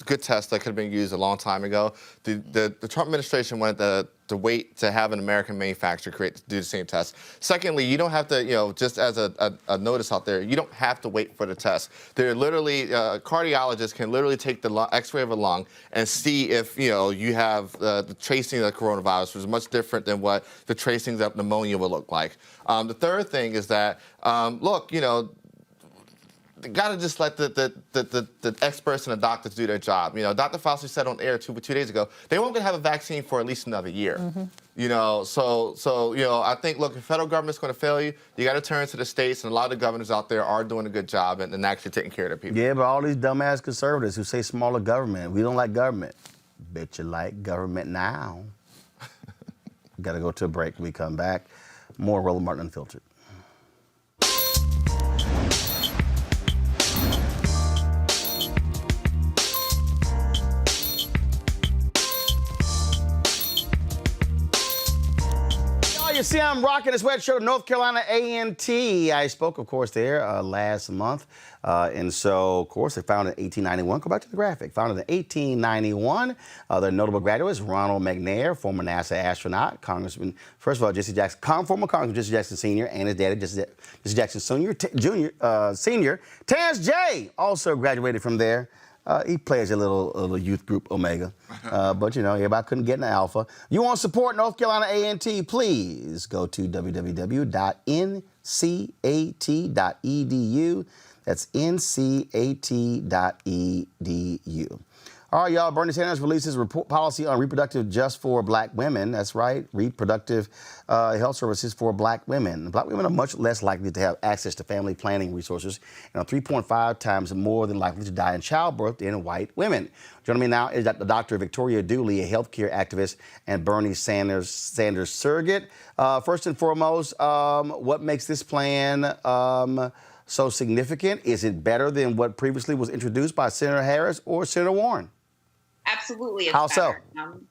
good tests that could have been used a long time ago. The Trump administration wanted to wait to have an American manufacturer do the same test. Secondly, you don't have to, just as a notice out there, you don't have to wait for the test. They're literally, cardiologists can literally take the x-ray of a lung and see if, you have the tracing of the coronavirus, which is much different than what the tracings of pneumonia would look like. The third thing is that, look, got to just let the experts and the doctors do their job. Dr. Fauci said on air two days ago, they won't have a vaccine for at least another year. So I think, look, if the federal government's going to fail you, you got to turn to the states, and a lot of the governors out there are doing a good job and actually taking care of their people. Yeah, but all these dumbass conservatives who say smaller government, we don't like government. Bet you like government now. Got to go to a break. When we come back, more Roland Martin Unfiltered. You see, I'm rocking this sweatshirt of North Carolina A&T. I spoke, of course, there last month. And so, of course, they founded in 1891. Go back to the graphic. Founded in 1891. Their notable graduates, Ronald McNair, former NASA astronaut, Congressman, first of all, Jesse Jackson, former Congressman Jesse Jackson Sr., and his daddy, Jesse Jackson Senior. Terrence J. also graduated from there. He plays a little youth group, Omega. But, everybody couldn't get an alpha. You want to support North Carolina A&T, please go to www.ncat.edu. That's ncat.edu. All right, y'all. Bernie Sanders releases policy on reproductive just for black women. That's right, reproductive health services for black women. Black women are much less likely to have access to family planning resources and are 3.5 times more than likely to die in childbirth than white women. Joining me now is Dr. Victoria Dooley, a healthcare activist and Bernie Sanders surrogate. First and foremost, what makes this plan so significant? Is it better than what previously was introduced by Senator Harris or Senator Warren? Absolutely. How so?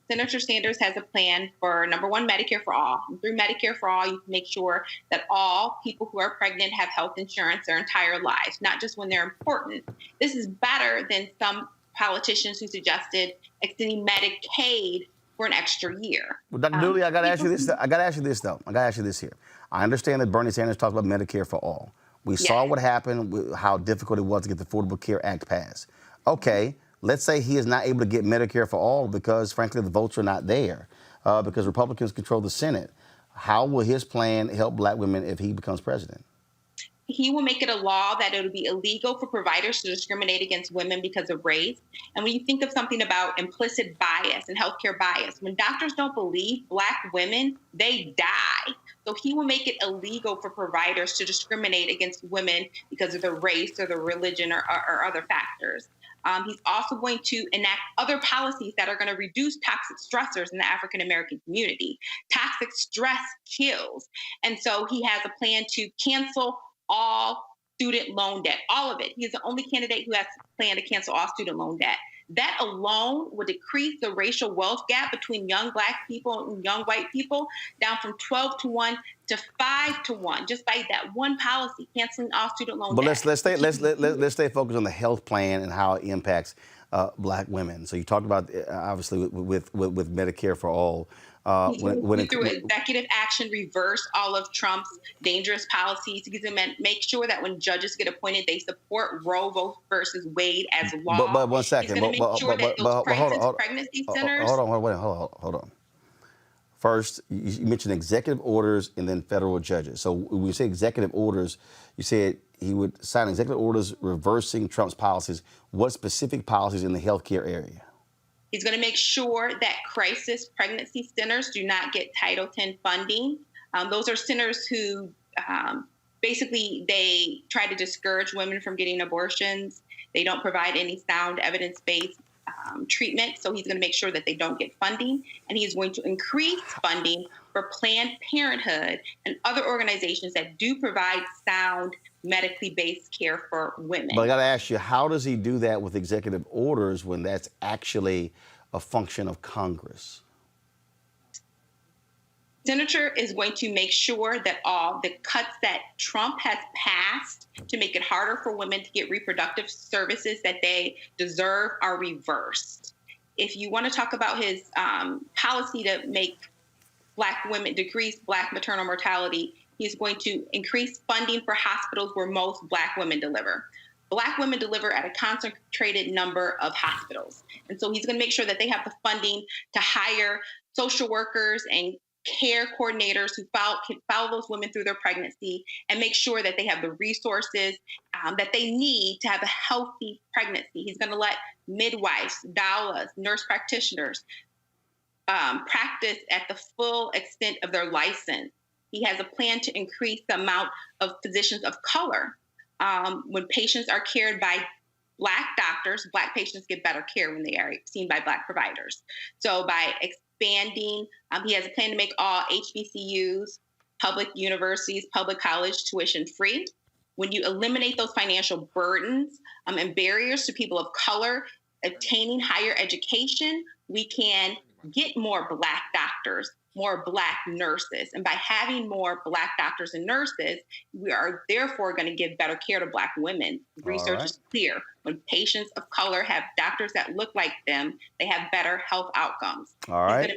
Senator Sanders has a plan for, number one, Medicare for all. And through Medicare for all, you can make sure that all people who are pregnant have health insurance their entire lives, not just when they're important. This is better than some politicians who suggested extending Medicaid for an extra year. Well, Dr. Dooley, I got to ask you this. I got to ask you this, though. I got to ask you this here. I understand that Bernie Sanders talked about Medicare for all. We saw what happened, how difficult it was to get the Affordable Care Act passed. Okay. Let's say he is not able to get Medicare for all because, frankly, the votes are not there because Republicans control the Senate. How will his plan help black women if he becomes president? He will make it a law that it will be illegal for providers to discriminate against women because of race. And when you think of something about implicit bias and healthcare bias, when doctors don't believe black women, they die. So he will make it illegal for providers to discriminate against women because of their race or their religion or other factors. He's also going to enact other policies that are going to reduce toxic stressors in the African-American community. Toxic stress kills. And so he has a plan to cancel all student loan debt, all of it. He is the only candidate who has a plan to cancel all student loan debt. That alone would decrease the racial wealth gap between young black people and young white people down from 12-1 to 5-1, just by that one policy, canceling all student loan debt. But let's stay focused on the health plan and how it impacts black women. So you talked about obviously with Medicare for all. Through executive action, reverse all of Trump's dangerous policies. He's going to make sure that when judges get appointed, they support Roe versus Wade as law. But 1 second. He's going to make sure that those pregnancy centers. Hold on. First, you mentioned executive orders and then federal judges. So when you say executive orders, you said he would sign executive orders reversing Trump's policies. What specific policies in the healthcare area? He's going to make sure that crisis pregnancy centers do not get Title X funding. Those are centers who basically they try to discourage women from getting abortions. They don't provide any sound evidence-based treatment. So he's going to make sure that they don't get funding. And he's going to increase funding for Planned Parenthood and other organizations that do provide sound medically based care for women. But I got to ask you, how does he do that with executive orders when that's actually a function of Congress? Senator is going to make sure that all the cuts that Trump has passed to make it harder for women to get reproductive services that they deserve are reversed. If you want to talk about his policy to make Black women decrease Black maternal mortality, he's going to increase funding for hospitals where most Black women deliver. Black women deliver at a concentrated number of hospitals. And so he's going to make sure that they have the funding to hire social workers and care coordinators who can follow those women through their pregnancy and make sure that they have the resources that they need to have a healthy pregnancy. He's going to let midwives, doulas, nurse practitioners practice at the full extent of their license. He has a plan to increase the amount of physicians of color. When patients are cared by Black doctors, Black patients get better care when they are seen by Black providers. So by expanding, he has a plan to make all HBCUs, public universities, public college tuition free. When you eliminate those financial burdens and barriers to people of color obtaining higher education, we can get more Black doctors, more Black nurses. And by having more Black doctors and nurses, we are therefore going to give better care to Black women. Research is clear. When patients of color have doctors that look like them, they have better health outcomes. All right.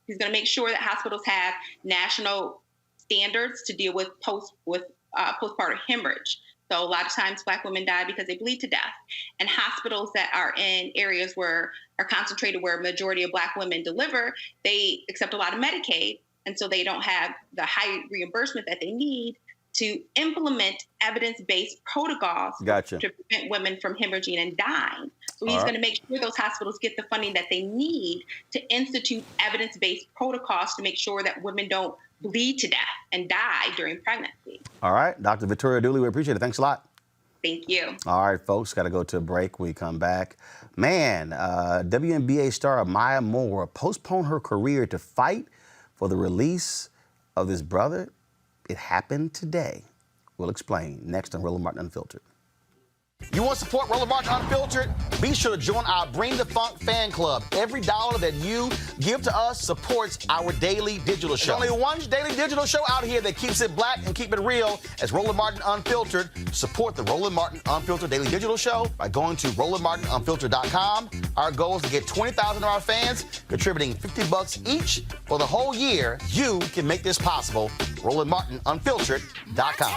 He's going to make sure that hospitals have national standards to deal with postpartum hemorrhage. So a lot of times Black women die because they bleed to death. And hospitals that are in areas where are concentrated where a majority of Black women deliver, they accept a lot of Medicaid. And so they don't have the high reimbursement that they need to implement evidence-based protocols to prevent women from hemorrhaging and dying. So he's going to make sure those hospitals get the funding that they need to institute evidence-based protocols to make sure that women don't bleed to death and die during pregnancy. All right, Dr. Victoria Dooley, we appreciate it. Thanks a lot. Thank you. All right, folks, got to go to a break. We come back. Man, WNBA star Maya Moore postponed her career to fight for the release of this brother. It happened today. We'll explain next on Roland Martin Unfiltered. You want to support Roland Martin Unfiltered? Be sure to join our Bring the Funk fan club. Every dollar that you give to us supports our daily digital show. There's only one daily digital show out here that keeps it black and keep it real as Roland Martin Unfiltered. Support the Roland Martin Unfiltered daily digital show by going to RolandMartinUnfiltered.com. Our goal is to get 20,000 of our fans contributing $50 each for the whole year. You can make this possible. RolandMartinUnfiltered.com.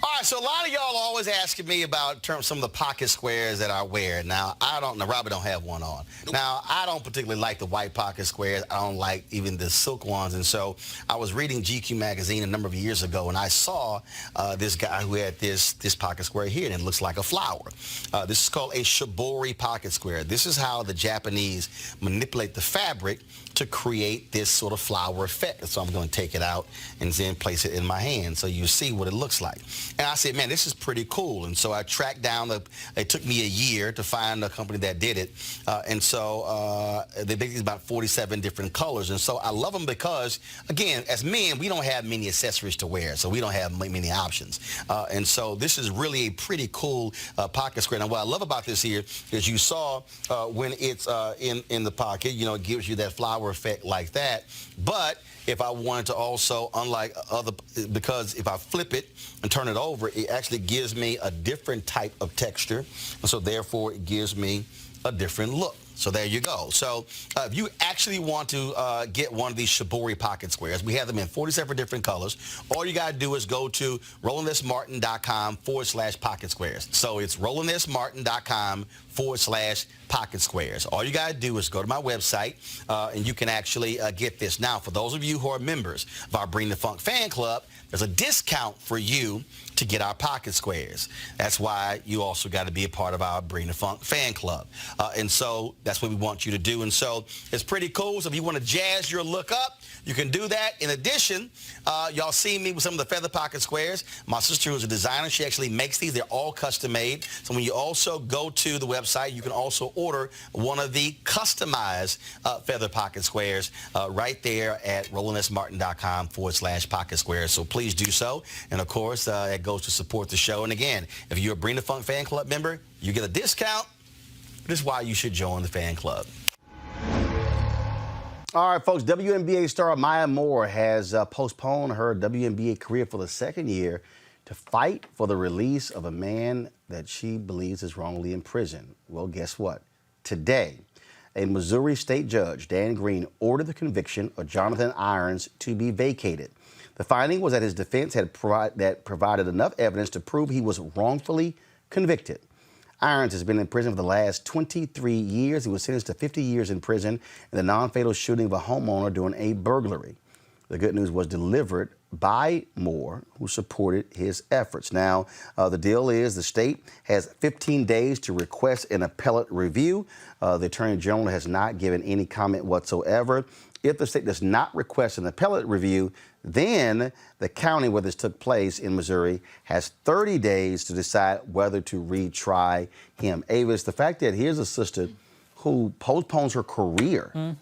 All right, so a lot of y'all are always asking me about some of the pocket squares that I wear. Now, Robert don't have one on. Now, I don't particularly like the white pocket squares. I don't like even the silk ones. And so I was reading GQ magazine a number of years ago, and I saw this guy who had this pocket square here, and it looks like a flower. This is called a shibori pocket square. This is how the Japanese manipulate the fabric to create this sort of flower effect. So I'm going to take it out and then place it in my hand so you see what it looks like. And I said, man, this is pretty cool. And so I tracked down, it took me a year to find a company that did it. And so they make these about 47 different colors. And so I love them because, again, as men, we don't have many accessories to wear. So we don't have many options. And so this is really a pretty cool pocket square. Now, what I love about this here is you saw when it's in the pocket, you know, it gives you that flower effect like that. But if I wanted to also, unlike other, because if I flip it and turn it over, it actually gives me a different type of texture. And so therefore it gives me a different look. So there you go. So if you actually want to get one of these shibori pocket squares, we have them in 47 different colors. All you got to do is go to RolandSMartin.com/pocket squares. So it's RolandSMartin.com/pocket squares. All you got to do is go to my website and you can actually get this. Now, for those of you who are members of our Bring the Funk fan club, there's a discount for you to get our pocket squares. That's why you also got to be a part of our Bring the Funk fan club. And so that's what we want you to do. And so it's pretty cool. So if you want to jazz your look up, you can do that. In addition, y'all see me with some of the feather pocket squares. My sister, who's a designer, she actually makes these. They're all custom made. So when you also go to the website, you can also order one of the customized feather pocket squares right there at RolandSMartin.com/pocket squares. So please do so. And of course, it goes to support the show. And again, if you're a Bring the Funk fan club member, you get a discount. This is why you should join the fan club. All right, folks, WNBA star Maya Moore has postponed her WNBA career for the second year to fight for the release of a man that she believes is wrongly imprisoned. Well, guess what? Today, a Missouri state judge, Dan Green, ordered the conviction of Jonathan Irons to be vacated. The finding was that his defense had provided enough evidence to prove he was wrongfully convicted. Irons has been in prison for the last 23 years. He was sentenced to 50 years in prison in the non-fatal shooting of a homeowner during a burglary. The good news was delivered by Moore, who supported his efforts. Now, the deal is the state has 15 days to request an appellate review. The Attorney General has not given any comment whatsoever. If the state does not request an appellate review, then the county where this took place in Missouri has 30 days to decide whether to retry him. Avis, the fact that here's a sister who postpones her career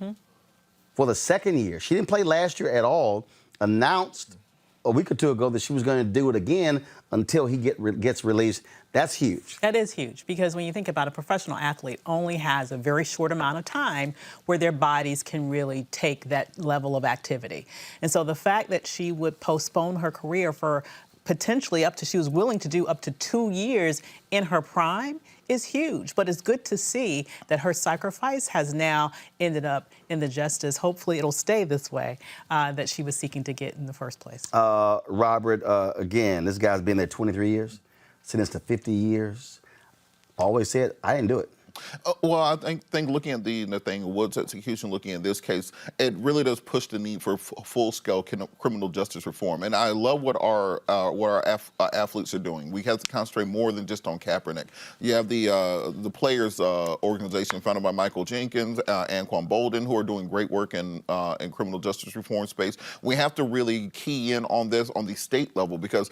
for the second year. She didn't play last year at all, announced a week or two ago that she was going to do it again until he gets released. That's huge. That is huge, because when you think about a professional athlete only has a very short amount of time where their bodies can really take that level of activity. And so the fact that she would postpone her career for potentially she was willing to do up to 2 years in her prime is huge. But it's good to see that her sacrifice has now ended up in the justice. Hopefully it'll stay this way, that she was seeking to get in the first place. Robert, again, this guy's been there 23 years, sentenced to 50 years. Always said, I didn't do it. Well, I think looking at the Nathaniel Woods execution, looking at this case, it really does push the need for full-scale criminal justice reform. And I love what our athletes are doing. We have to concentrate more than just on Kaepernick. You have the players' organization founded by Michael Jenkins, Anquan Bolden, who are doing great work in criminal justice reform space. We have to really key in on this on the state level, because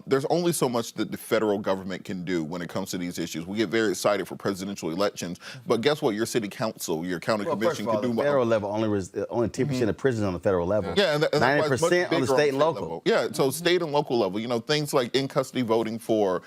there's only so much that the federal government can do when it comes to these issues. We get very excited for presidential elections, but guess what? Your city council, your county commission can do more. Federal level, only 10% of prisons on the federal level. Yeah, and 90% on the state and local level. Yeah, so state and local level. You know, things like in custody voting for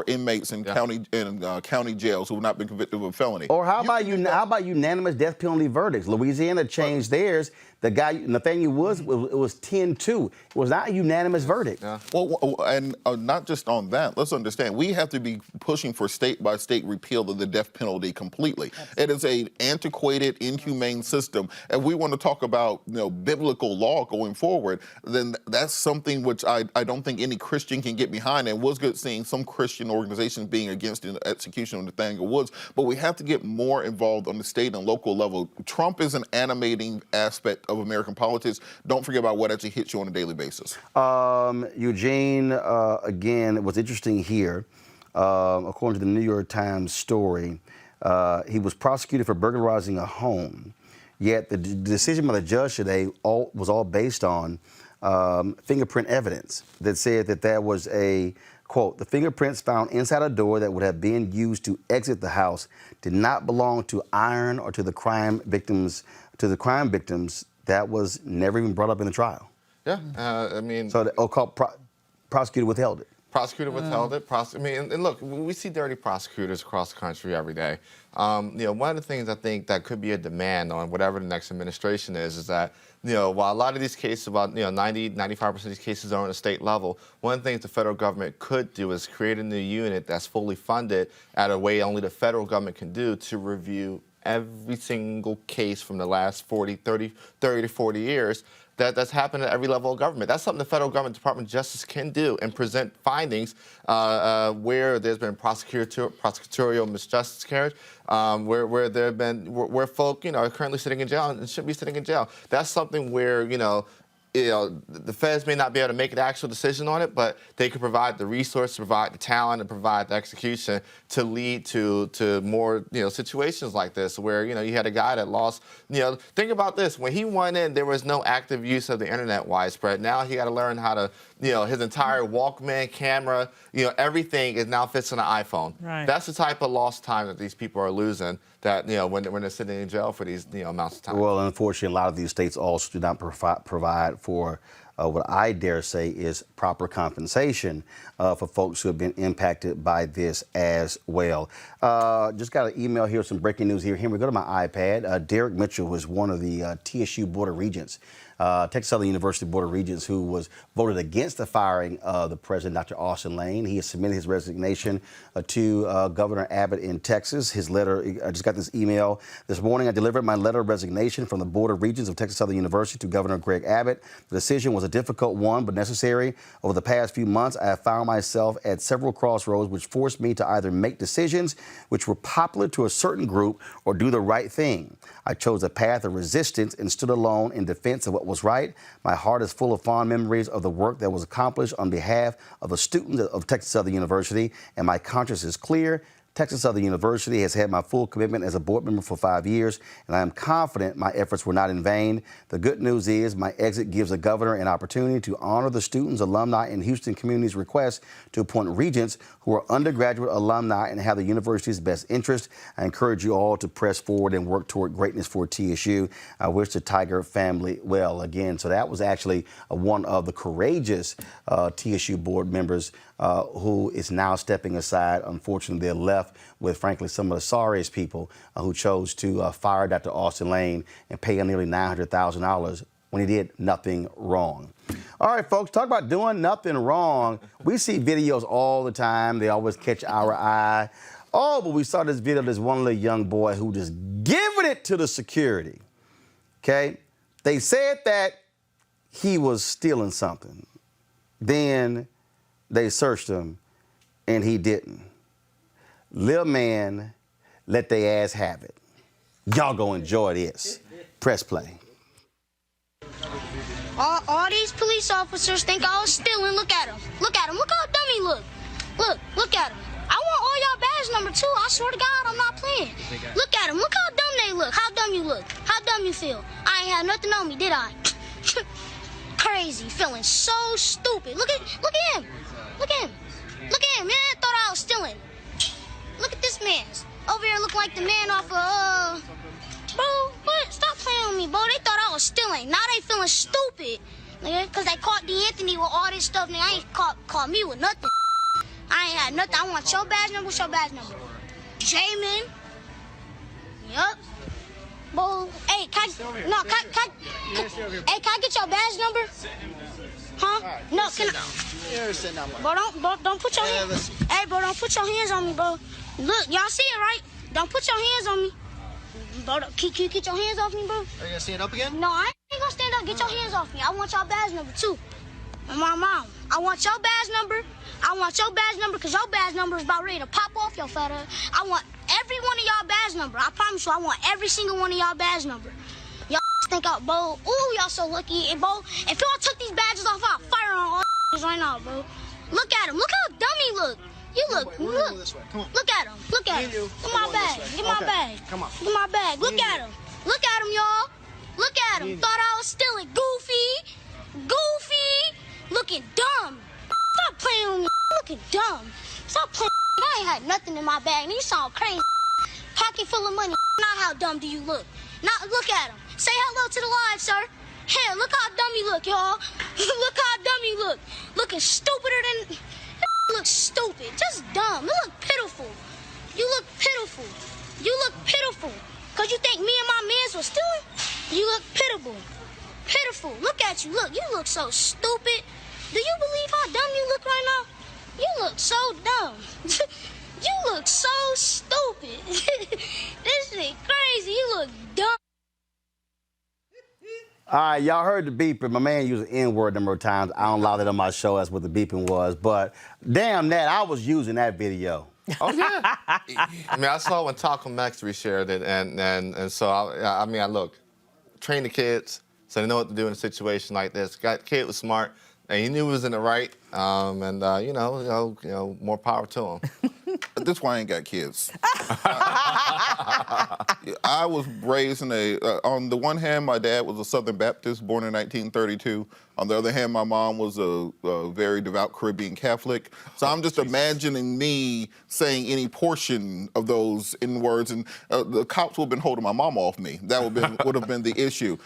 inmates in county jails who have not been convicted of a felony. Or how about unanimous death penalty verdicts? Louisiana changed theirs. The guy, Nathaniel Woods, it was 10-2. It was not a unanimous verdict. Yeah. Well, and not just on that. Let's understand, we have to be pushing for state-by-state repeal of the death penalty completely. Absolutely. It is an antiquated, inhumane system. And we want to talk about biblical law going forward, then that's something which I don't think any Christian can get behind. And it was good seeing some Christian organizations being against the execution of Nathaniel Woods. But we have to get more involved on the state and local level. Trump is an animating aspect of American politics. Don't forget about what actually hits you on a daily basis. Eugene, again, what's interesting here, according to the New York Times story, he was prosecuted for burglarizing a home, yet the decision by the judge today was all based on fingerprint evidence that said that there was a, quote, the fingerprints found inside a door that would have been used to exit the house did not belong to Iron or to the crime victims. That was never even brought up in the trial. Yeah, I mean... So the prosecutor withheld it. Prosecutor withheld it. And look, we see dirty prosecutors across the country every day. One of the things I think that could be a demand on whatever the next administration is that, while a lot of these cases, about 95% of these cases are on the state level, one of the things the federal government could do is create a new unit that's fully funded at a way only the federal government can do to review every single case from the last 30 to 40 years that's happened at every level of government. That's something the federal government Department of Justice can do and present findings where there's been prosecutorial miscarriage, where there have been where folk are currently sitting in jail and should be sitting in jail. That's something where the feds may not be able to make an actual decision on it, but they could provide the resource, provide the talent, and provide the execution to lead to more situations like this, where you had a guy that lost. Think about this: when he went in, there was no active use of the internet widespread. Now he got to learn how to, his entire Walkman camera, everything is now fits on an iPhone. Right. That's the type of lost time that these people are losing. That when they're sitting in jail for these amounts of time. Well, unfortunately, a lot of these states also do not provide for what I dare say is proper compensation for folks who have been impacted by this as well. Just got an email here, some breaking news here. Henry, go to my iPad. Derek Mitchell was one of the TSU Board of Regents, Texas Southern University Board of Regents, who was voted against the firing of the president, Dr. Austin Lane. He has submitted his resignation to Governor Abbott in Texas. His letter, I just got this email this morning. I delivered my letter of resignation from the Board of Regents of Texas Southern University to Governor Greg Abbott. The decision was a difficult one, but necessary. Over the past few months, I have found myself at several crossroads, which forced me to either make decisions which were popular to a certain group or do the right thing. I chose a path of resistance and stood alone in defense of what what was right. My heart is full of fond memories of the work that was accomplished on behalf of the students of Texas Southern University, and my conscience is clear. Texas Southern University has had my full commitment as a board member for 5 years, and I am confident my efforts were not in vain. The good news is my exit gives the governor an opportunity to honor the students, alumni, and Houston community's request to appoint regents who are undergraduate alumni and have the university's best interest. I encourage you all to press forward and work toward greatness for TSU. I wish the Tiger family well again. So that was actually one of the courageous TSU board members who is now stepping aside. Unfortunately, they're left with, frankly, some of the sorriest people who chose to fire Dr. Austin Lane and pay him nearly $900,000 when he did nothing wrong. All right, folks, talk about doing nothing wrong. We see videos all the time. They always catch our eye. Oh, but we saw this video of this one little young boy who just giving it to the security, okay? They said that he was stealing something. Then they searched him, and he didn't. Little man let their ass have it. Y'all go enjoy this. Press play. All these police officers think I was stealing. Look at him. Look at him. Look how dumb he look. Look at him. I want all y'all badge number too. I swear to God, I'm not playing. Look at him. Look how dumb they look. How dumb you look. How dumb you feel. I ain't had nothing on me, did I? Crazy. Feeling so stupid. Look at him. Look at him. Look at him. Man, I thought I was stealing. Look at this man. Over here looking like the man off of, bro, what? Stop playing with me, bro. They thought I was stealing. Now they feeling stupid. Nigga, because they caught D'Anthony with all this stuff. Nigga, I ain't caught me with nothing. I ain't had nothing. I want your badge number. What's your badge number? Jamin. Yup. Bro, hey, can I get your badge number? Huh? Right, no, can I? Bro, don't put your hands. Hey, bro, don't put your hands on me, bro. Look, y'all see it, right? Don't put your hands on me. Bro, can you get your hands off me, bro? Are you gonna stand up again? No, I ain't gonna stand up. Get your hands off me. I want your badge number too. And my mom, I want your badge number. I want your badge number because your badge number is about ready to pop off your fat ass. I want every one of y'all badge number. I promise you, I want every single one of y'all badge number. Y'all think out, bro. Ooh, y'all so lucky. And, bro, if y'all took these badges off, I'll fire on all right now, bro. Look at him. Look how dumb he look. You look. Look. This way. Come on. Look at him. Look at him. Get my bag. Get my bag. Come on. Get my bag. Look at him. Look at him, y'all. Look at him. Thought I was stealing. Goofy. Looking dumb. Stop playing with me. Looking dumb. Stop playing. I ain't had nothing in my bag. You sound crazy. Pocket full of money. Now how dumb do you look? Now look at him. Say hello to the live, sir. Here, look how dumb you look, y'all. Look how dumb you look. Looking stupider than... look stupid. Just dumb. You look pitiful. You look pitiful. You look pitiful. Because you think me and my mans were stealing? You look pitiful. Pitiful. Look at you. Look, you look so stupid. Do you believe how dumb you look right now? You look so dumb. You look so stupid. This shit crazy. You look dumb. All right, y'all heard the beeping. My man used the N-word a number of times. I don't allow that on my show. That's what the beeping was. But damn that, I was using that video. Oh, yeah. I mean, I saw when Talcum Max reshared it, and so, I look, train the kids so they know what to do in a situation like this. Kid was smart, and he knew he was in the right, more power to him. That's why I ain't got kids. I was raised in on the one hand, my dad was a Southern Baptist, born in 1932. On the other hand, my mom was a very devout Caribbean Catholic. So I'm just imagining me saying any portion of those in words, and the cops would have been holding my mom off me. That would have been the issue.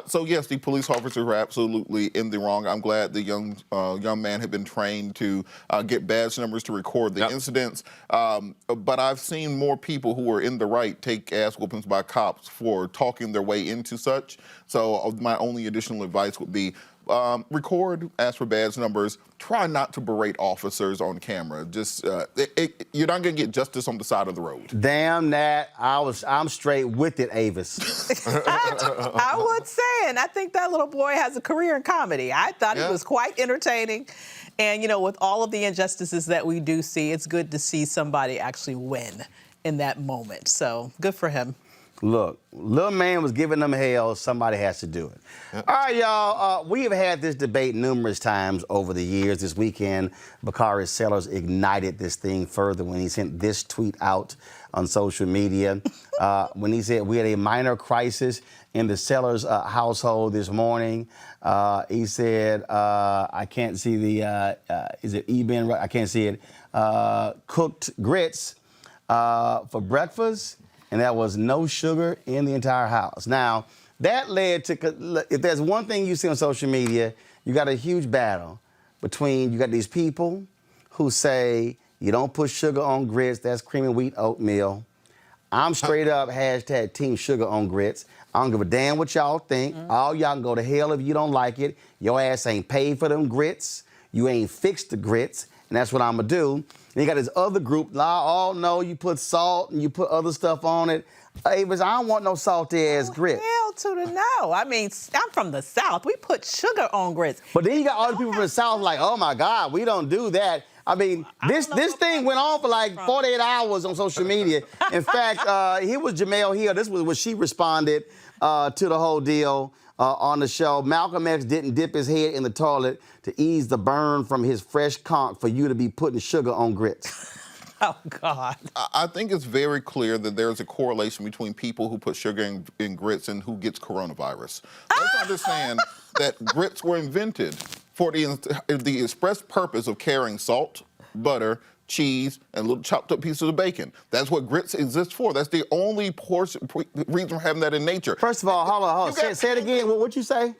So yes, the police officers were absolutely in the wrong. I'm glad the young man had been trained to get badge numbers to record the incidents. But I've seen more people who are in the right take ass whoopings by cops for talking their way into such. So my only additional advice would be record, ask for badge numbers. Try not to berate officers on camera. Just you're not gonna get justice on the side of the road. Damn that! I'm straight with it, Avis. I would say, and I think that little boy has a career in comedy. I thought he was quite entertaining. And, with all of the injustices that we do see, it's good to see somebody actually win in that moment. So good for him. Look, little man was giving them hell. Somebody has to do it. Yep. All right, y'all. We have had this debate numerous times over the years. This weekend, Bakari Sellers ignited this thing further when he sent this tweet out on social media. When he said we had a minor crisis in the Sellers household this morning. He said, I can't see the, is it Eben? I can't see it. Cooked grits for breakfast. And there was no sugar in the entire house. Now, that led to, if there's one thing you see on social media, you got a huge battle between, you got these people who say, you don't put sugar on grits, that's cream and wheat oatmeal. I'm straight up hashtag team sugar on grits. I don't give a damn what y'all think. All y'all can go to hell if you don't like it. Your ass ain't paid for them grits. You ain't fixed the grits. And that's what I'm going to do. And you got this other group, oh, no, you put salt and you put other stuff on it. Avis, I don't want no salty-ass grits. Hell to the no. I mean, I'm from the South. We put sugar on grits. But then you got all the people from the South like, oh, my God, we don't do that. I mean, this thing went on for like 48 hours on social media. In fact, here was Jamel Hill. This was what she responded to the whole deal on the show. Malcolm X didn't dip his head in the toilet to ease the burn from his fresh conch for you to be putting sugar on grits. Oh, God. I think it's very clear that there's a correlation between people who put sugar in grits and who gets coronavirus. Let's understand that grits were invented for the express purpose of carrying salt, butter, cheese, and little chopped up pieces of bacon. That's what grits exist for. That's the only reason for having that in nature. First of all, hold on. Say it again. What'd you say?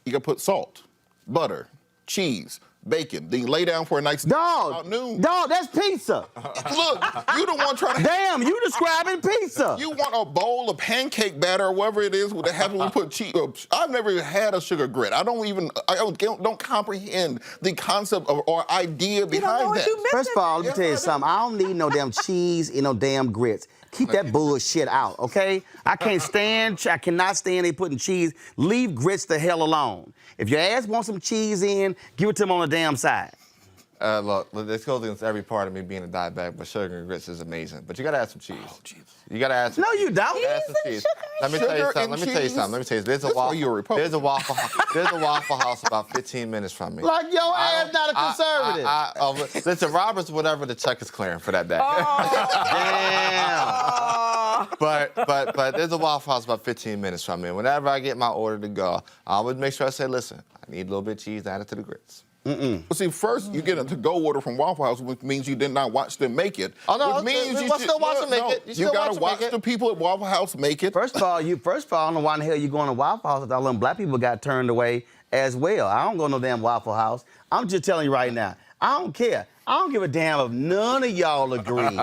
You got to put salt, butter, cheese, bacon. Then you lay down for a nice about noon. Dog, that's pizza. Look, you the one trying to... Damn, you describing pizza. You want a bowl of pancake batter or whatever it is that happens to put cheese... I've never even had a sugar grit. I don't comprehend the concept or idea behind that. First of all, let me tell you something. I don't need no damn cheese and no damn grits. Keep that bullshit out, okay? I cannot stand they putting cheese. Leave grits the hell alone. If your ass wants some cheese in, give it to them on the damn side. Look, this goes against every part of me being a diabetic, but sugar and grits is amazing. But you gotta add some cheese. Oh, Jesus. You gotta add some. No, you don't. Add some cheese. Let me tell you something. There's a Waffle House about 15 minutes from me. Like your ass not a conservative. Listen, Robert's whatever the check is clearing for that day. Damn. But there's a Waffle House about 15 minutes from me. And whenever I get my order to go, I would make sure I say, listen, I need a little bit of cheese added to the grits. Well, see, first you get a to-go order from Waffle House, which means you did not watch them make it. Oh, no, which means you still watch them make it. You got to watch the people at Waffle House make it. First of all, I don't know why in the hell you going to Waffle House if all them black people got turned away as well. I don't go to no damn Waffle House. I'm just telling you right now. I don't care. I don't give a damn if none of y'all agree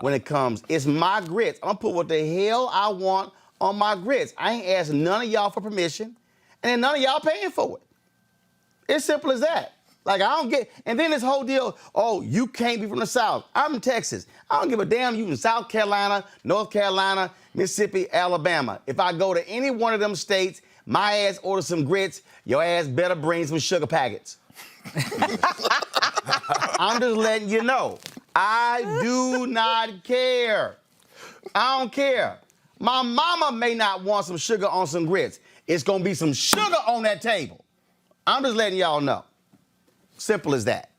when it comes. It's my grits. I'm going to put what the hell I want on my grits. I ain't asking none of y'all for permission, and then none of y'all paying for it. It's simple as that. Like, I don't get, and then this whole deal, oh, you can't be from the South. I'm in Texas. I don't give a damn you from South Carolina, North Carolina, Mississippi, Alabama. If I go to any one of them states, my ass order some grits, your ass better bring some sugar packets. I'm just letting you know. I do not care. I don't care. My mama may not want some sugar on some grits. It's going to be some sugar on that table. I'm just letting y'all know. Simple as that.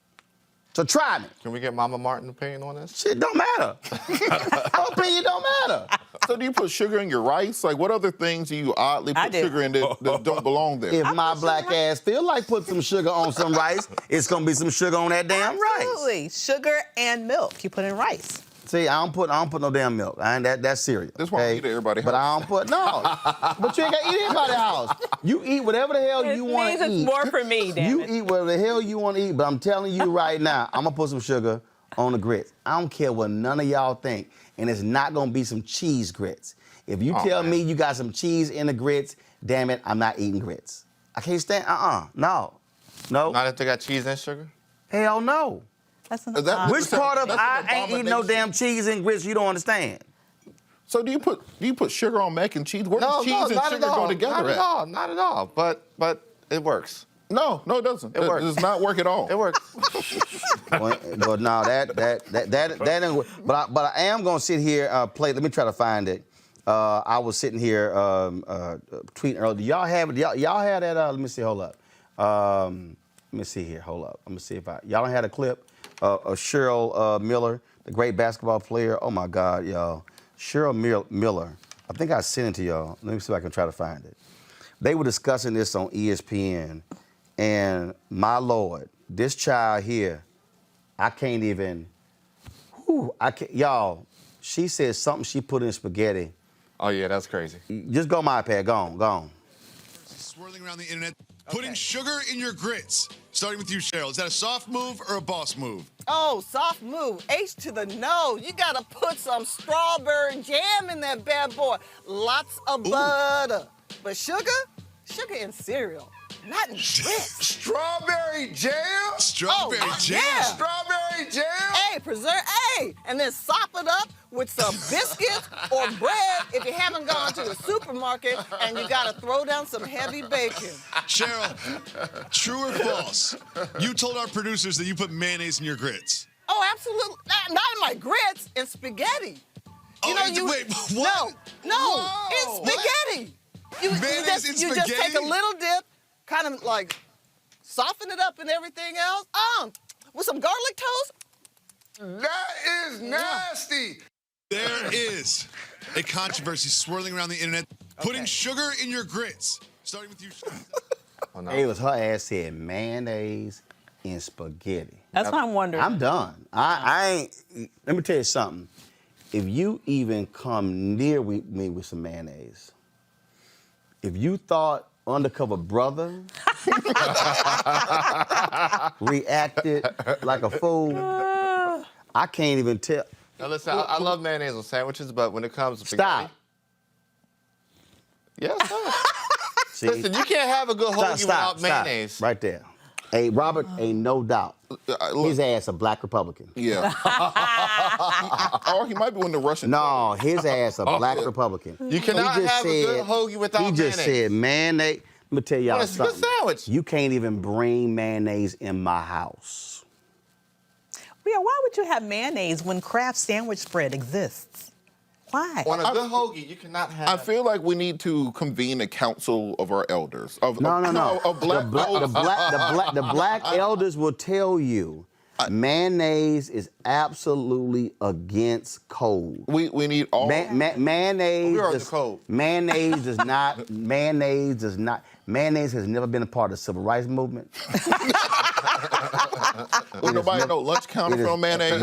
So try me. Can we get Mama Martin's opinion on this? Shit don't matter. Her opinion don't matter. So do you put sugar in your rice? Like, what other things do you oddly put sugar in that don't belong there? If my black ass feel like put some sugar on some rice, it's going to be some sugar on that damn rice. Absolutely. Sugar and milk you put in rice. See, I don't put no damn milk. That's cereal. That's why I eat at everybody's house. But I don't put, no. But you ain't got to eat at everybody's house. You eat whatever the hell you want to eat. It's more for me, damn You eat whatever the hell you want to eat, but I'm telling you right now, I'm going to put some sugar on the grits. I don't care what none of y'all think, and it's not going to be some cheese grits. If you tell me you got some cheese in the grits, damn it, I'm not eating grits. I can't stand, no. Not if they got cheese and sugar? Hell no. Which part of I ain't eating no damn cheese and grits you don't understand? So do you put sugar on mac and cheese? Where does cheese and sugar go together at? Not at all. But it works. No, it doesn't. It works. It does not work at all. It works. Well, no, that ain't. But I am gonna sit here play. Let me try to find it. I was sitting here tweeting earlier. Y'all have that? Let me see. Hold up. Let me see here. Hold up. I'm gonna see if y'all had a clip of Cheryl Miller, the great basketball player. Oh my God, y'all. Cheryl Miller. I think I sent it to y'all. Let me see if I can try to find it. They were discussing this on ESPN, and my Lord, this child here, I can't even. Y'all. She said something she put in spaghetti. Oh yeah, that's crazy. Just go my iPad. Go on. Swirling around the internet, putting sugar in your grits. Starting with you, Cheryl. Is that a soft move or a boss move? Oh, soft move. H to the no. You gotta put some strawberry jam in that bad boy. Lots of butter. But sugar in cereal, not in grits. Strawberry jam? Strawberry jam? Yeah. Strawberry jam? Hey, and then sop it up with some biscuits or bread if you haven't gone to the supermarket and you gotta throw down some heavy bacon. Cheryl, true or false? You told our producers that you put mayonnaise in your grits. Oh, absolutely. Not in my grits, in spaghetti. Wait, what? No, in spaghetti. You just take a little dip, kind of like soften it up and everything else. With some garlic toast. That is nasty. There is a controversy swirling around the internet, putting sugar in your grits. Starting with you. Oh, no. It was her ass said mayonnaise in spaghetti. That's what I'm wondering. I'm done. I ain't. Let me tell you something. If you even come near me with some mayonnaise, if you thought Undercover Brother reacted like a fool, I can't even tell. Now listen, I love mayonnaise on sandwiches, but when it comes to spaghetti... Stop. Yes, sir. Listen, you can't have a good hoagie without mayonnaise. Right there. Hey, Robert, ain't no doubt. His ass a black Republican. Yeah. Or he might be one of the Russian. No, his ass a black Republican. You cannot have a good hoagie without mayonnaise. He just said mayonnaise. Let me tell y'all something. It's a good sandwich. You can't even bring mayonnaise in my house. Yeah, why would you have mayonnaise when Kraft sandwich bread exists? Why? On a good hoagie, you cannot have. I feel like we need to convene a council of our elders. No. The black elders will tell you mayonnaise is absolutely against code. We need all mayonnaise. We are the code. Mayonnaise does not. Mayonnaise has never been a part of the civil rights movement. Nobody know lunch counter from mayonnaise.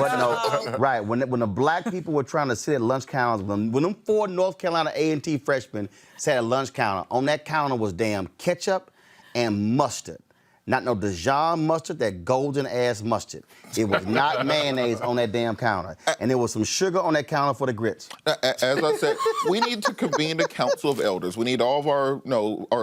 Right. When the black people were trying to sit at lunch counters, when them 4 North Carolina A&T freshmen sat at lunch counter, on that counter was damn ketchup and mustard. Not no Dijon mustard, that golden ass mustard. It was not mayonnaise on that damn counter. And there was some sugar on that counter for the grits. As I said, we need to convene a council of elders. We need all of our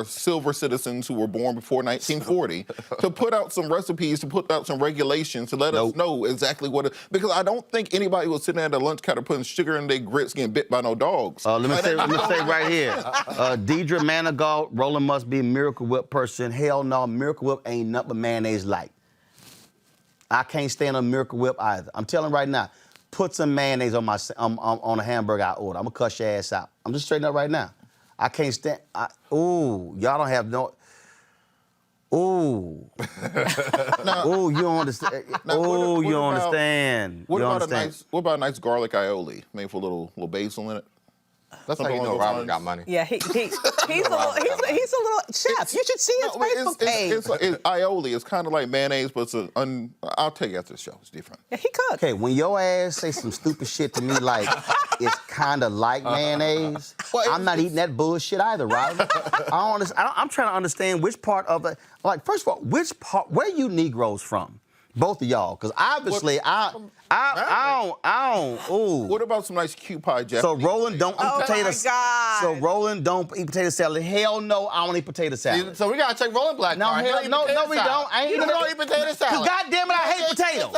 silver citizens who were born before 1940 to put out some recipes, to put out some regulations, to let us know exactly what because I don't think anybody was sitting at a lunch counter putting sugar in their grits getting bit by no dogs. Let me say right here. Deidre Manigault, Roland must be a Miracle Whip person. Hell no, Miracle Whip ain't nothing but mayonnaise light. I can't stand a Miracle Whip either. I'm telling you right now, put some mayonnaise on on a hamburger I order. I'm gonna cuss your ass out. I'm just straightening up right now. I can't stand. Y'all don't have no. Ooh. Ooh, you don't understand. Ooh, you don't understand. What about a nice garlic aioli made with a little basil in it? That's how you know Robert got money. Yeah, he's a little chef. You should see his Facebook page. It's aioli. It's kind of like mayonnaise, but I'll tell you after the show. It's different. Yeah, he cooks. Okay, when your ass say some stupid shit to me like it's kind of like mayonnaise, I'm not eating that bullshit either, Robert. I'm trying to understand which part of it. Like, first of all, where you Negroes from? Both of y'all, because obviously I don't. Ooh. What about some nice cute pie, Japanese? So Roland don't eat potato salad. So Roland don't eat potato salad. Hell no, I don't eat potato salad. So we gotta check Roland black. No, we don't. I ain't you don't eat potato salad. God damn it, I hate potatoes.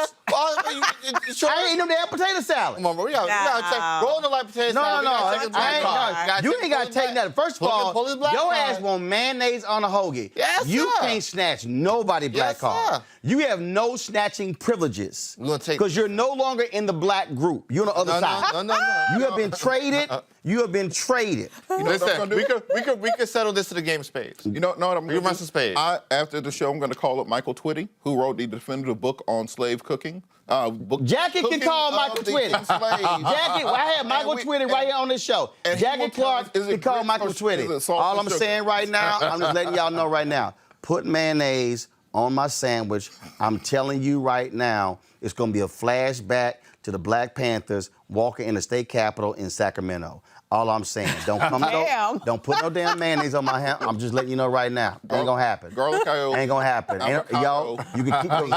I ain't no damn potato salad. Come on, bro. We gotta check. Roll the light potato salad. You ain't got to take nothing. First of all, pull his black your card. ass want mayonnaise on a hoagie. Yes, you sir. can't snatch nobody black Yes, card. sir. You have no snatching privileges. We're gonna take because you're no longer in the black group. You're on the other side. No. You have been traded. You have been traded. Listen, we could settle this to the game of spades. You know what I'm going to run some spades. After the show, I'm going to call up Michael Twitty, who wrote the definitive book on slave cooking. Jackie can call Michael Twitty. Jackie, I had Michael Twitty right here on this show. Jackie Clark can call Michael Twitty. All I'm saying right now, I'm just letting y'all know right now, put mayonnaise on my sandwich. I'm telling you right now, it's going to be a flashback to the Black Panthers walking in the state capitol in Sacramento. All I'm saying, don't put no damn mayonnaise on my hand. I'm just letting you know right now. Ain't gonna happen. Garlic coyote. Ain't gonna happen. Y'all, you can keep those.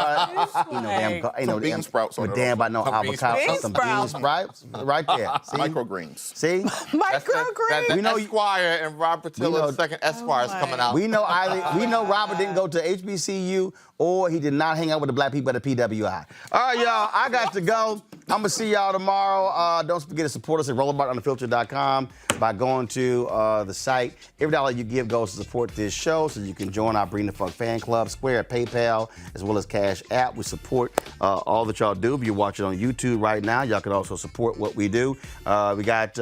Ain't no bean sprouts on it. damn about no avocado. Some bean sprouts right there. See? Microgreens. See? Microgreens. We know Esquire and Robert Tilla's second Esquire is coming out. We know Robert didn't go to HBCU or he did not hang out with the black people at the PWI. All right, y'all. I got to go. I'm gonna see y'all tomorrow. Don't forget to support us at rollerbartunfiltered.com by going to the site. Every dollar you give goes to support this show, so you can join our Bring the Funk fan club, Square at PayPal, as well as Cash App. We support all that y'all do. If you're watching on YouTube right now, y'all can also support what we do. We got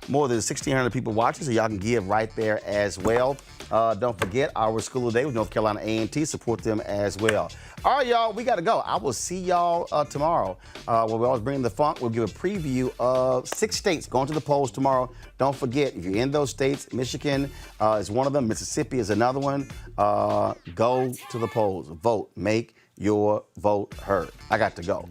more than 1,600 people watching, so y'all can give right there as well. Don't forget our School of the Day with North Carolina A&T. Support them as well. All right, y'all, we got to go. I will see y'all tomorrow. Where we always bring the funk. We'll give a preview of 6 states going to the polls tomorrow. Don't forget, if you're in those states, Michigan is one of them. Mississippi is another one. Go to the polls. Vote. Make your vote heard. I got to go.